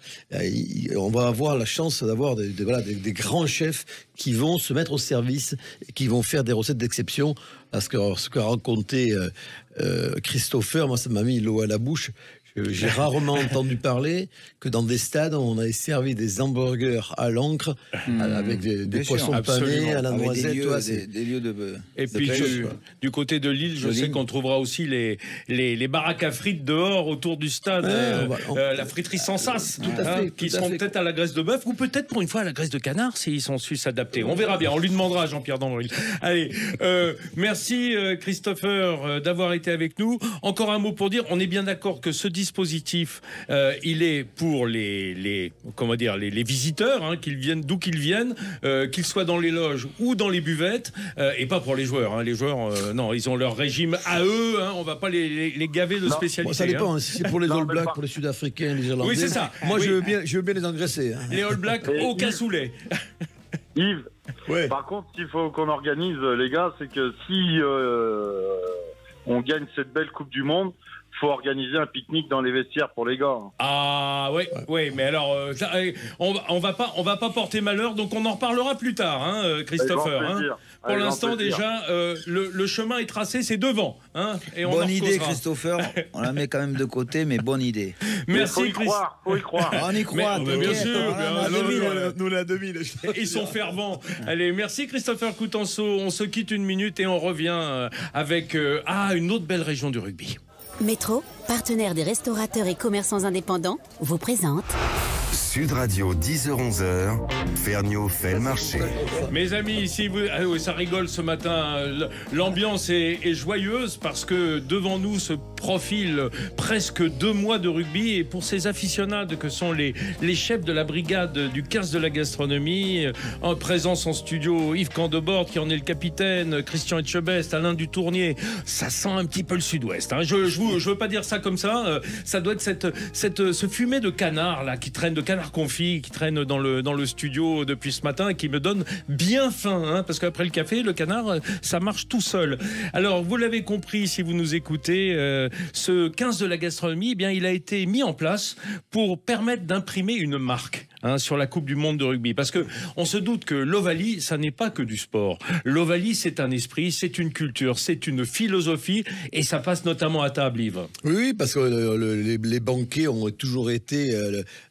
On va avoir la chance d'avoir des grands chefs qui vont se mettre au service et qui vont faire des recettes d'exception. Parce que ce qu'a raconté Christopher, moi, ça m'a mis l'eau à la bouche. J'ai rarement entendu parler que dans des stades, on avait servi des hamburgers à l'encre avec des poissons panés à la noisette. Des lieux de et puis du côté de Lille, je sais qu'on trouvera aussi les baraques à frites dehors autour du stade, la friterie sans sas, qui seront peut-être à la graisse de bœuf ou peut-être pour une fois à la graisse de canard s'ils sont su s'adapter. On verra bien, on lui demandera à Jean-Pierre Dambril. Allez, merci Christopher d'avoir été avec nous. Encore un mot pour dire, on est bien d'accord que ce dispositif, il est pour les visiteurs, hein, qu'ils viennent d'où qu'ils viennent, qu'ils soient dans les loges ou dans les buvettes, et pas pour les joueurs. Hein. Les joueurs, non, ils ont leur régime à eux. Hein, on va pas les gaver de spécialités. Bon, ça dépend. Hein. Si c'est pour les All Blacks, pour les Sud-Africains, les Irlandais. Oui, c'est ça. Moi, je veux bien les engraisser. Hein. Les All Blacks au cassoulet. Yves, par contre, ce qu'il faut qu'on organise, les gars, c'est que si on gagne cette belle Coupe du Monde, faut organiser un pique-nique dans les vestiaires pour les gars. Ah ouais, mais alors on va pas porter malheur, donc on en reparlera plus tard, hein, Christopher. Hein. Pour l'instant déjà, le chemin est tracé, c'est devant. Hein, et on bonne idée, Christopher. On la met quand même de côté, mais bonne idée. Merci. Faut y croire. On y croit. Bien sûr. Nous la 2000. Ils sont fervents. Allez, merci Christopher Coutenceau. On se quitte une minute et on revient avec une autre belle région du rugby. Métro, partenaire des restaurateurs et commerçants indépendants, vous présente Sud Radio 10h-11h, Ferniaud fait le marché. Mes amis, ici, ça rigole ce matin. L'ambiance est joyeuse parce que devant nous se profile presque 2 mois de rugby. Et pour ces aficionados que sont les chefs de la brigade du 15 de la gastronomie, en présence en studio, Yves Candebord qui en est le capitaine, Christian Etchebest, Alain Dutournier, ça sent un petit peu le sud-ouest. Hein. Je veux pas dire ça comme ça. Ça doit être ce fumet de canard là qui traîne, de canard confit, qui traîne dans le studio depuis ce matin et qui me donne bien faim, hein, parce qu'après le café, le canard, ça marche tout seul. Alors, vous l'avez compris si vous nous écoutez, ce 15 de la gastronomie, eh bien, il a été mis en place pour permettre d'imprimer une marque. Hein, sur la Coupe du Monde de rugby. Parce que on se doute que l'Ovalie, ça n'est pas que du sport. L'Ovalie, c'est un esprit, c'est une culture, c'est une philosophie et ça passe notamment à table, Yves. Oui, parce que les banquets ont toujours été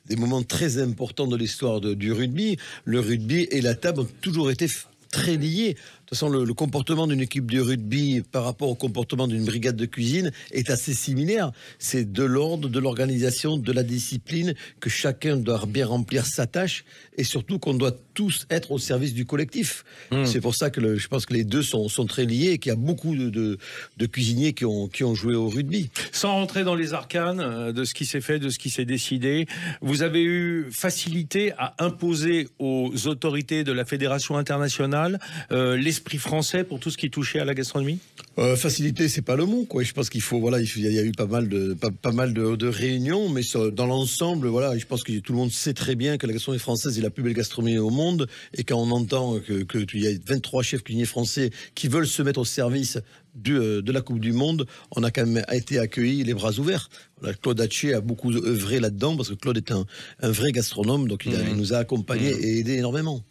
des moments très importants de l'histoire du rugby. Le rugby et la table ont toujours été très liés. De toute façon, le comportement d'une équipe de rugby par rapport au comportement d'une brigade de cuisine est assez similaire. C'est de l'ordre, de l'organisation, de la discipline, que chacun doit bien remplir sa tâche et surtout qu'on doit tous être au service du collectif. C'est pour ça que je pense que les deux sont très liés et qu'il y a beaucoup de cuisiniers qui ont joué au rugby. Sans rentrer dans les arcanes de ce qui s'est fait, de ce qui s'est décidé, vous avez eu facilité à imposer aux autorités de la Fédération internationale l'esprit français pour tout ce qui touchait à la gastronomie? Facilité, c'est pas le mot, quoi. Je pense qu'il y a eu pas mal de réunions, mais dans l'ensemble, voilà, je pense que tout le monde sait très bien que la gastronomie française est la plus belle gastronomie au monde, et quand on entend qu'il y a 23 chefs cuisiniers français qui veulent se mettre au service de la Coupe du Monde, on a quand même été accueillis les bras ouverts. Voilà, Claude Haché a beaucoup œuvré là-dedans, parce que Claude est un vrai gastronome, donc il nous a accompagnés et aidé énormément.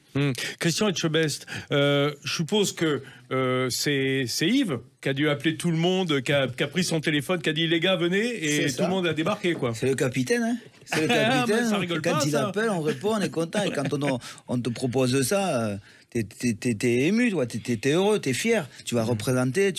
Christian Etchebest, je suppose que c'est Yves qui a dû appeler tout le monde, qui a pris son téléphone, qui a dit les gars venez, et tout le monde a débarqué, quoi. C'est le capitaine, hein. C'est le capitaine. Ça rigole quand pas, il ça. appelle, on répond, on est content. Et quand on te propose ça, t'es ému, toi, t'es heureux, t'es fier. Tu vas représenter,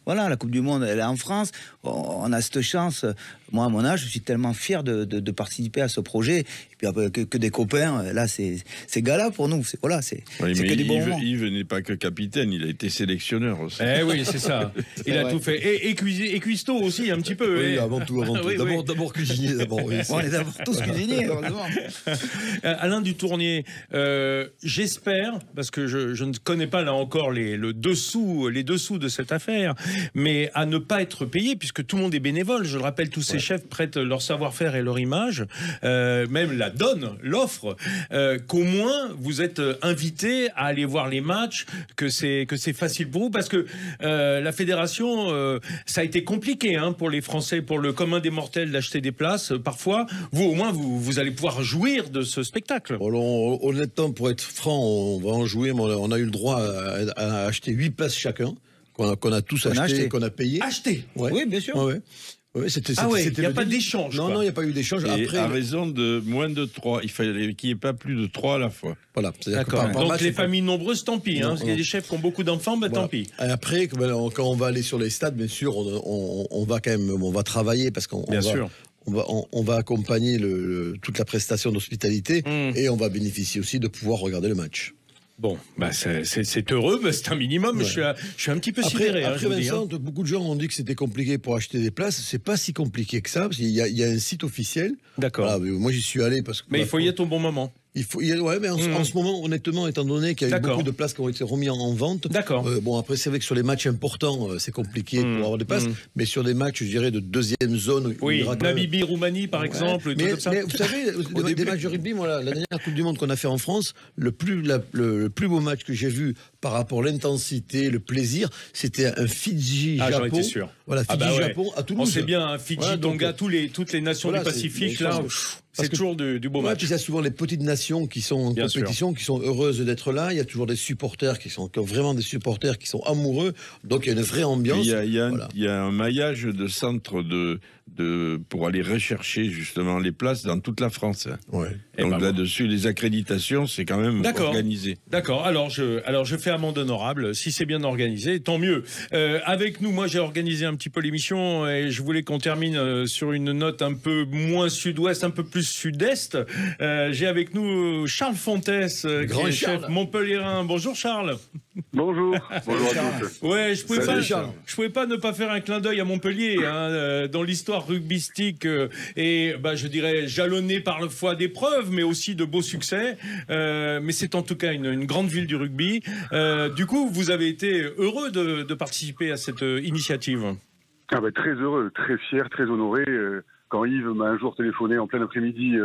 voilà, la Coupe du Monde, elle est en France. On a cette chance. Moi, à mon âge, je suis tellement fier de participer à ce projet. Et puis après, que des copains, là, c'est gala pour nous. C'est que des bons moments. Yves n'est pas que capitaine, il a été sélectionneur aussi. Eh oui, c'est ça. Il a tout fait. Et cuistot aussi, un petit peu. Oui, avant tout. Oui, d'abord cuisinier, d'abord. Oui, on est d'abord tous cuisiniers, heureusement. Alain Dutournier, j'espère, parce que je ne connais pas là encore les dessous de cette affaire, mais à ne pas être payé, puisque tout le monde est bénévole. Je le rappelle, tous ces chefs prêtent leur savoir-faire et leur image, même la donne, l'offre, qu'au moins vous êtes invité à aller voir les matchs, que c'est facile pour vous, parce que la fédération, ça a été compliqué pour les Français, pour le commun des mortels d'acheter des places. Parfois, vous au moins vous allez pouvoir jouir de ce spectacle. Honnêtement, pour être franc, on va en jouer, mais on a eu le droit à acheter 8 places chacun, qu'on a tous acheté, qu'on a payé. Acheté? Ouais. Oui, bien sûr. Ouais. Oui, il n'y a pas d'échange. Non, il n'y a pas eu d'échange. Après, à raison de moins de 3. Il fallait qu'il n'y ait pas plus de 3 à la fois. Voilà. D'accord. Donc les familles nombreuses, tant pis. Parce qu'il y a des chefs qui ont beaucoup d'enfants, tant pis. Et après, quand on va aller sur les stades, bien sûr, on va quand même, on va travailler parce qu'on va accompagner toute la prestation d'hospitalité et on va bénéficier aussi de pouvoir regarder le match. Bon, c'est heureux, c'est un minimum. Ouais. Je suis un petit peu sidéré. Après Vincent, beaucoup de gens ont dit que c'était compliqué pour acheter des places. C'est pas si compliqué que ça, parce qu'il y a un site officiel. D'accord. Voilà, moi, j'y suis allé parce que. Mais il faut y être au bon moment. Mais en ce moment, honnêtement, étant donné qu'il y a eu beaucoup de places qui ont été remises en vente. D'accord. Après, c'est vrai que sur les matchs importants, c'est compliqué pour avoir des places. Mais sur des matchs, je dirais, de deuxième zone. Oui, Namibie, Roumanie, par exemple. Mais vous savez, des matchs de rugby, la dernière Coupe du Monde qu'on a fait en France, le plus beau match que j'ai vu par rapport à l'intensité, le plaisir, c'était un Fidji-Japon. J'en étais sûr. Voilà, Fidji-Japon à Toulouse. On sait bien, Fidji, Tonga, toutes les nations du Pacifique, là. C'est toujours du beau match. Puis il y a souvent les petites nations qui sont en compétition, qui sont heureuses d'être là. Il y a toujours des supporters qui sont vraiment des supporters qui sont amoureux. Donc il y a une vraie ambiance. Il y a un maillage de centres pour aller rechercher justement les places dans toute la France. Ouais. Donc là-dessus, les accréditations, c'est quand même organisé. D'accord. Alors je fais amende honorable. Si c'est bien organisé, tant mieux. Avec nous, moi j'ai organisé un petit peu l'émission et je voulais qu'on termine sur une note un peu moins sud-ouest, un peu plus sud-est. J'ai avec nous Charles Fontès, qui est chef montpelliérain. Bonjour Charles. Bonjour. Bonjour à tous. Ouais, je pouvais pas ne pas faire un clin d'œil à Montpellier dans l'histoire rugbystique et je dirais jalonnée parfois d'épreuves, mais aussi de beaux succès. Mais c'est en tout cas une grande ville du rugby. Du coup, vous avez été heureux de participer à cette initiative. Très heureux, très fier, très honoré. Quand Yves m'a un jour téléphoné en plein après-midi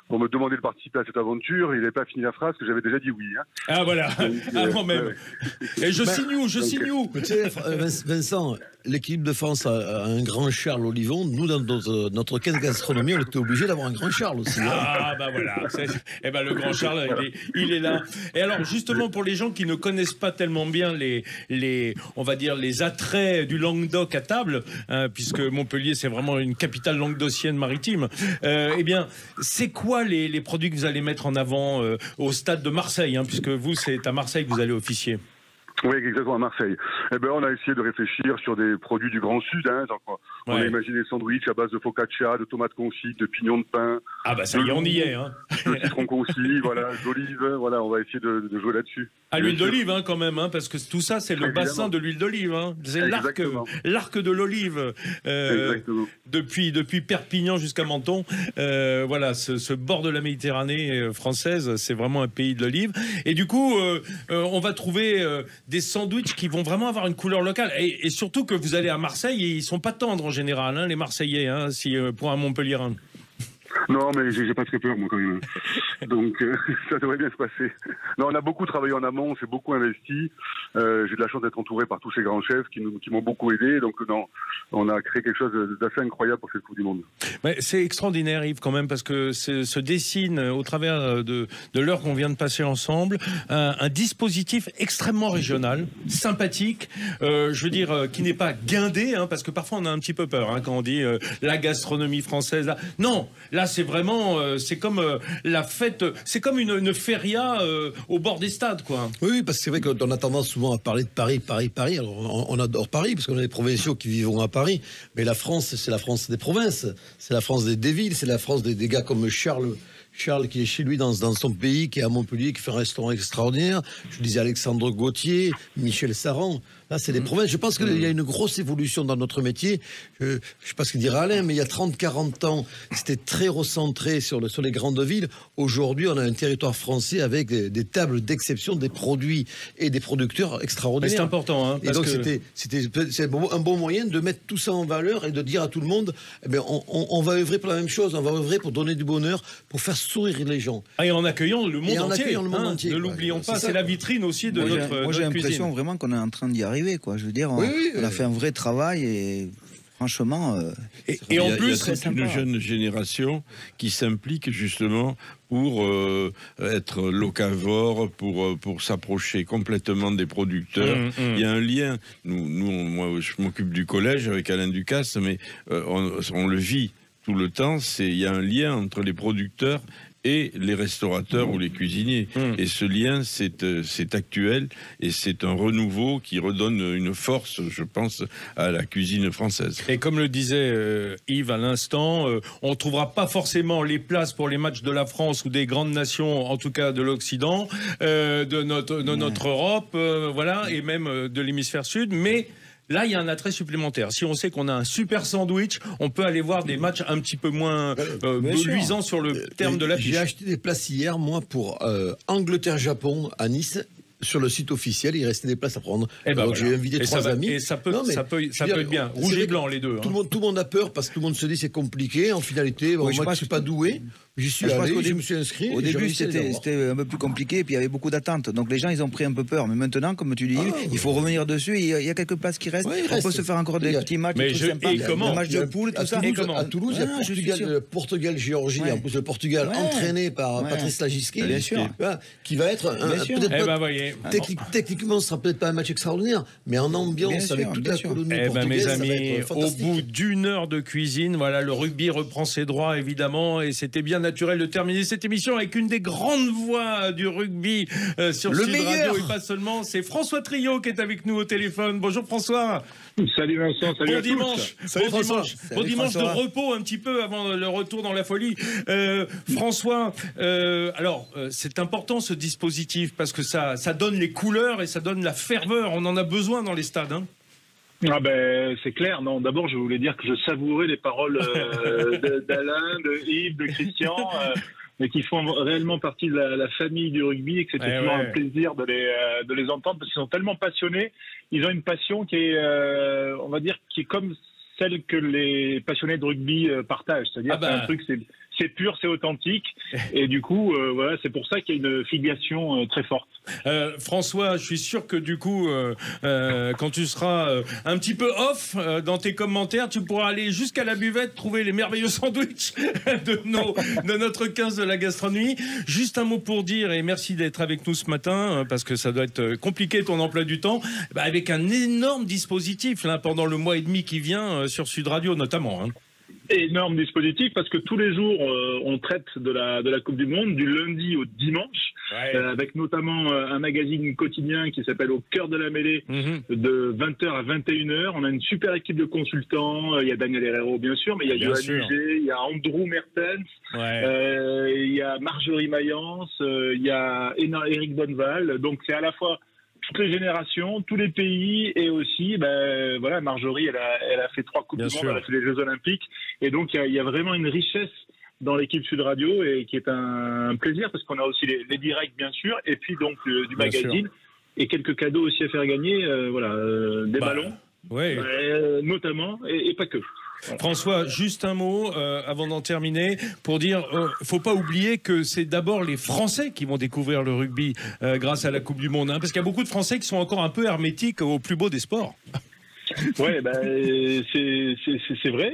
pour me demander de participer à cette aventure, il n'avait pas fini la phrase que j'avais déjà dit oui. Ah voilà, moi-même. Et je signe où. Tu sais, Vincent, l'équipe de France a un grand Charles Olivon. Nous, dans notre caisse gastronomie, on était obligé d'avoir un grand Charles aussi. Voilà. Le grand Charles, il est là. Et alors, justement, pour les gens qui ne connaissent pas tellement bien on va dire, les attraits du Languedoc à table, puisque Montpellier, c'est vraiment une capitale languedocienne maritime, c'est quoi les produits que vous allez mettre en avant au stade de Marseille, puisque vous, c'est à Marseille que vous allez officier? Oui, exactement, à Marseille. On a essayé de réfléchir sur des produits du Grand Sud. On a imaginé des sandwichs à base de focaccia, de tomates confites, de pignons de pain. Ça y est, on y est. De citron confit, d'olive. On va essayer de jouer là-dessus. À l'huile d'olive, quand même, parce que tout ça, c'est le bassin de l'huile d'olive. C'est l'arc de l'olive. Depuis Perpignan jusqu'à Menton. Ce bord de la Méditerranée française, c'est vraiment un pays de l'olive. Et du coup, on va trouver des sandwichs qui vont vraiment avoir une couleur locale. Et surtout que vous allez à Marseille, et ils sont pas tendres en général, les Marseillais, pour un Montpelliérain. Non, mais j'ai pas très peur, moi, quand même. Donc, ça devrait bien se passer. Non, on a beaucoup travaillé en amont, on s'est beaucoup investi. J'ai de la chance d'être entouré par tous ces grands chefs qui m'ont beaucoup aidé. Donc, on a créé quelque chose d'assez incroyable pour cette Coupe du Monde. C'est extraordinaire, Yves, quand même, parce que se dessine, au travers de l'heure qu'on vient de passer ensemble, un dispositif extrêmement régional, sympathique, qui n'est pas guindé, parce que parfois on a un petit peu peur quand on dit la gastronomie française. Non, là, c'est vraiment, c'est comme la fête, c'est comme une feria au bord des stades, quoi. Oui, parce que c'est vrai qu'on a tendance souvent à parler de Paris. Alors, on adore Paris, parce qu'on a des provinciaux qui vivent à Paris, mais la France, c'est la France des provinces, c'est la France des villes, c'est la France des gars comme Charles qui est chez lui dans son pays, qui est à Montpellier, qui fait un restaurant extraordinaire. Je disais Alexandre Gauthier, Michel Saran. Là, c'est des provinces. Je pense qu'il y a une grosse évolution dans notre métier. Je ne sais pas ce qu'il dira Alain, mais il y a 30-40 ans, c'était très recentré sur les grandes villes. Aujourd'hui, on a un territoire français avec des tables d'exception, des produits et des producteurs extraordinaires. Mais c'est important. Et donc, c'est un bon moyen de mettre tout ça en valeur et de dire à tout le monde, on va œuvrer pour la même chose, on va œuvrer pour donner du bonheur, pour faire sourire les gens. Et en accueillant le monde entier. Ne l'oublions pas, c'est la vitrine aussi de notre cuisine. Moi, j'ai l'impression vraiment qu'on est en train d'y arriver, quoi. Je veux dire, on a fait un vrai travail et Franchement, et en plus, c'est c'est une jeune génération qui s'implique justement pour être locavore, pour s'approcher complètement des producteurs. Il y a un lien. Moi, je m'occupe du collège avec Alain Ducasse, mais on le vit tout le temps. Il y a un lien entre les producteurs et les restaurateurs ou les cuisiniers. Et ce lien, c'est actuel et c'est un renouveau qui redonne une force, je pense, à la cuisine française. Et comme le disait Yves à l'instant, on ne trouvera pas forcément les places pour les matchs de la France ou des grandes nations, en tout cas de l'Occident, de notre Europe, voilà, et même de l'hémisphère sud, mais là, il y a un attrait supplémentaire. Si on sait qu'on a un super sandwich, on peut aller voir des matchs un petit peu moins luisants sur le terme de l'affiche. J'ai acheté des places hier, moi, pour Angleterre-Japon à Nice. Sur le site officiel, il restait des places à prendre. Et donc j'ai invité 3 amis. Et ça peut être bien. Rouge et blanc, les deux. Tout le monde a peur parce que tout le monde se dit c'est compliqué. En finalité, moi je ne suis pas doué. J'y suis allé, je me suis inscrit. Au début, c'était un peu plus compliqué, et puis il y avait beaucoup d'attentes. Donc les gens, ils ont pris un peu peur. Mais maintenant, comme tu dis, il faut revenir dessus. Il y a quelques places qui restent. On peut se faire encore des petits matchs. Mais comment ? Des matchs de poule, tout ça. À Toulouse, il y a Portugal-Géorgie. En plus, le Portugal entraîné par Patrice Lagisquet, qui va être techniquement, ce sera peut-être pas un match extraordinaire, mais en ambiance avec toute la colonie portugaise, mes amis, ça va être fantastique. au bout d'une heure de cuisine, voilà, le rugby reprend ses droits, évidemment, et c'était bien naturel de terminer cette émission avec une des grandes voix du rugby sur Sud Radio, et pas seulement, c'est François Trio qui est avec nous au téléphone. Bonjour François. Salut Vincent, salut à tous. Bon dimanche de repos un petit peu avant le retour dans la folie. François, alors c'est important ce dispositif parce que ça donne les couleurs et ça donne la ferveur. On en a besoin dans les stades. Hein. Ah ben c'est clair. Non, d'abord je voulais dire que je savourais les paroles d'Alain, de Yves, de Christian. Mais qui font réellement partie de la famille du rugby et que c'était toujours un plaisir de les entendre parce qu'ils sont tellement passionnés. Ils ont une passion qui est, on va dire, qui est comme celle que les passionnés de rugby partagent. C'est-à-dire c'est un truc, c'est pur, c'est authentique. Et du coup, voilà, c'est pour ça qu'il y a une filiation très forte. François, je suis sûr que du coup, quand tu seras un petit peu off dans tes commentaires, tu pourras aller jusqu'à la buvette, trouver les merveilleux sandwichs de notre 15 de la gastronomie. Juste un mot pour dire, et merci d'être avec nous ce matin, parce que ça doit être compliqué ton emploi du temps, avec un énorme dispositif là, pendant le mois et demi qui vient sur Sud Radio notamment. Hein. Énorme dispositif parce que tous les jours on traite de la Coupe du Monde du lundi au dimanche avec notamment un magazine quotidien qui s'appelle Au cœur de la mêlée de 20h à 21h. On a une super équipe de consultants, il y a Daniel Herrero bien sûr, mais il y a Johan Huget, il y a Andrew Mertens, il y a Marjorie Mayence, il y a Éric Bonneval. Donc c'est à la fois toutes les générations, tous les pays, et aussi, voilà, Marjorie, elle a fait 3 Coupes du Monde, elle a fait les Jeux Olympiques, et donc il y a vraiment une richesse dans l'équipe Sud Radio, et qui est un plaisir, parce qu'on a aussi les directs, bien sûr, et puis donc du magazine, et quelques cadeaux aussi à faire gagner, des ballons, notamment, et pas que. Voilà. François, juste un mot avant d'en terminer pour dire, faut pas oublier que c'est d'abord les Français qui vont découvrir le rugby grâce à la Coupe du Monde, hein, parce qu'il y a beaucoup de Français qui sont encore un peu hermétiques au plus beau des sports. Ouais, c'est vrai.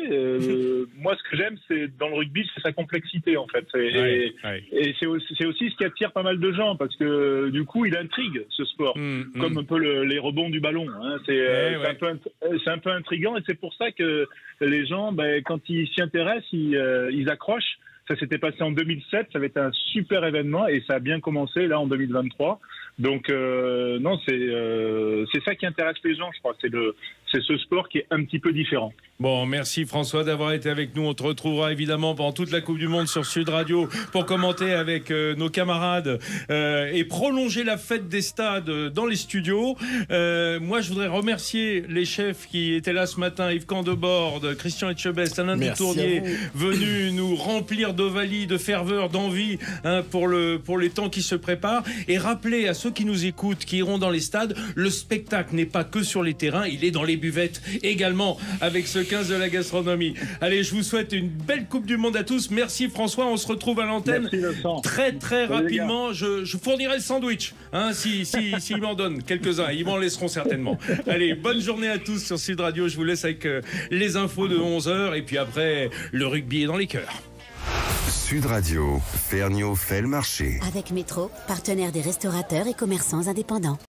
Moi, ce que j'aime, c'est dans le rugby, c'est sa complexité en fait. Et c'est aussi ce qui attire pas mal de gens parce que du coup, il intrigue ce sport, comme un peu les rebonds du ballon. Hein. C'est un peu intriguant et c'est pour ça que les gens, quand ils s'y intéressent, ils accrochent. Ça s'était passé en 2007, ça avait été un super événement et ça a bien commencé là en 2023. Donc non, c'est ça qui intéresse les gens, je crois. C'est ce sport qui est un petit peu différent. Bon, merci François d'avoir été avec nous. On te retrouvera évidemment pendant toute la Coupe du Monde sur Sud Radio pour commenter avec nos camarades et prolonger la fête des stades dans les studios. Moi, je voudrais remercier les chefs qui étaient là ce matin, Yves Candebord, Christian Etchebest, Alain Dutournier, venus nous remplir d'ovalie, de ferveur, d'envie pour les temps qui se préparent. Et rappeler à ceux qui nous écoutent, qui iront dans les stades, le spectacle n'est pas que sur les terrains, il est dans les buvettes également avec ce 15 de la gastronomie. Allez, je vous souhaite une belle Coupe du Monde à tous. Merci François, on se retrouve à l'antenne très rapidement. Je fournirai le sandwich, hein, s'ils m'en donnent quelques-uns. Ils m'en laisseront certainement. Allez, bonne journée à tous sur Sud Radio. Je vous laisse avec les infos de 11h et puis après, le rugby est dans les cœurs. Sud Radio, Ferniaud fait le marché. Avec Métro, partenaire des restaurateurs et commerçants indépendants.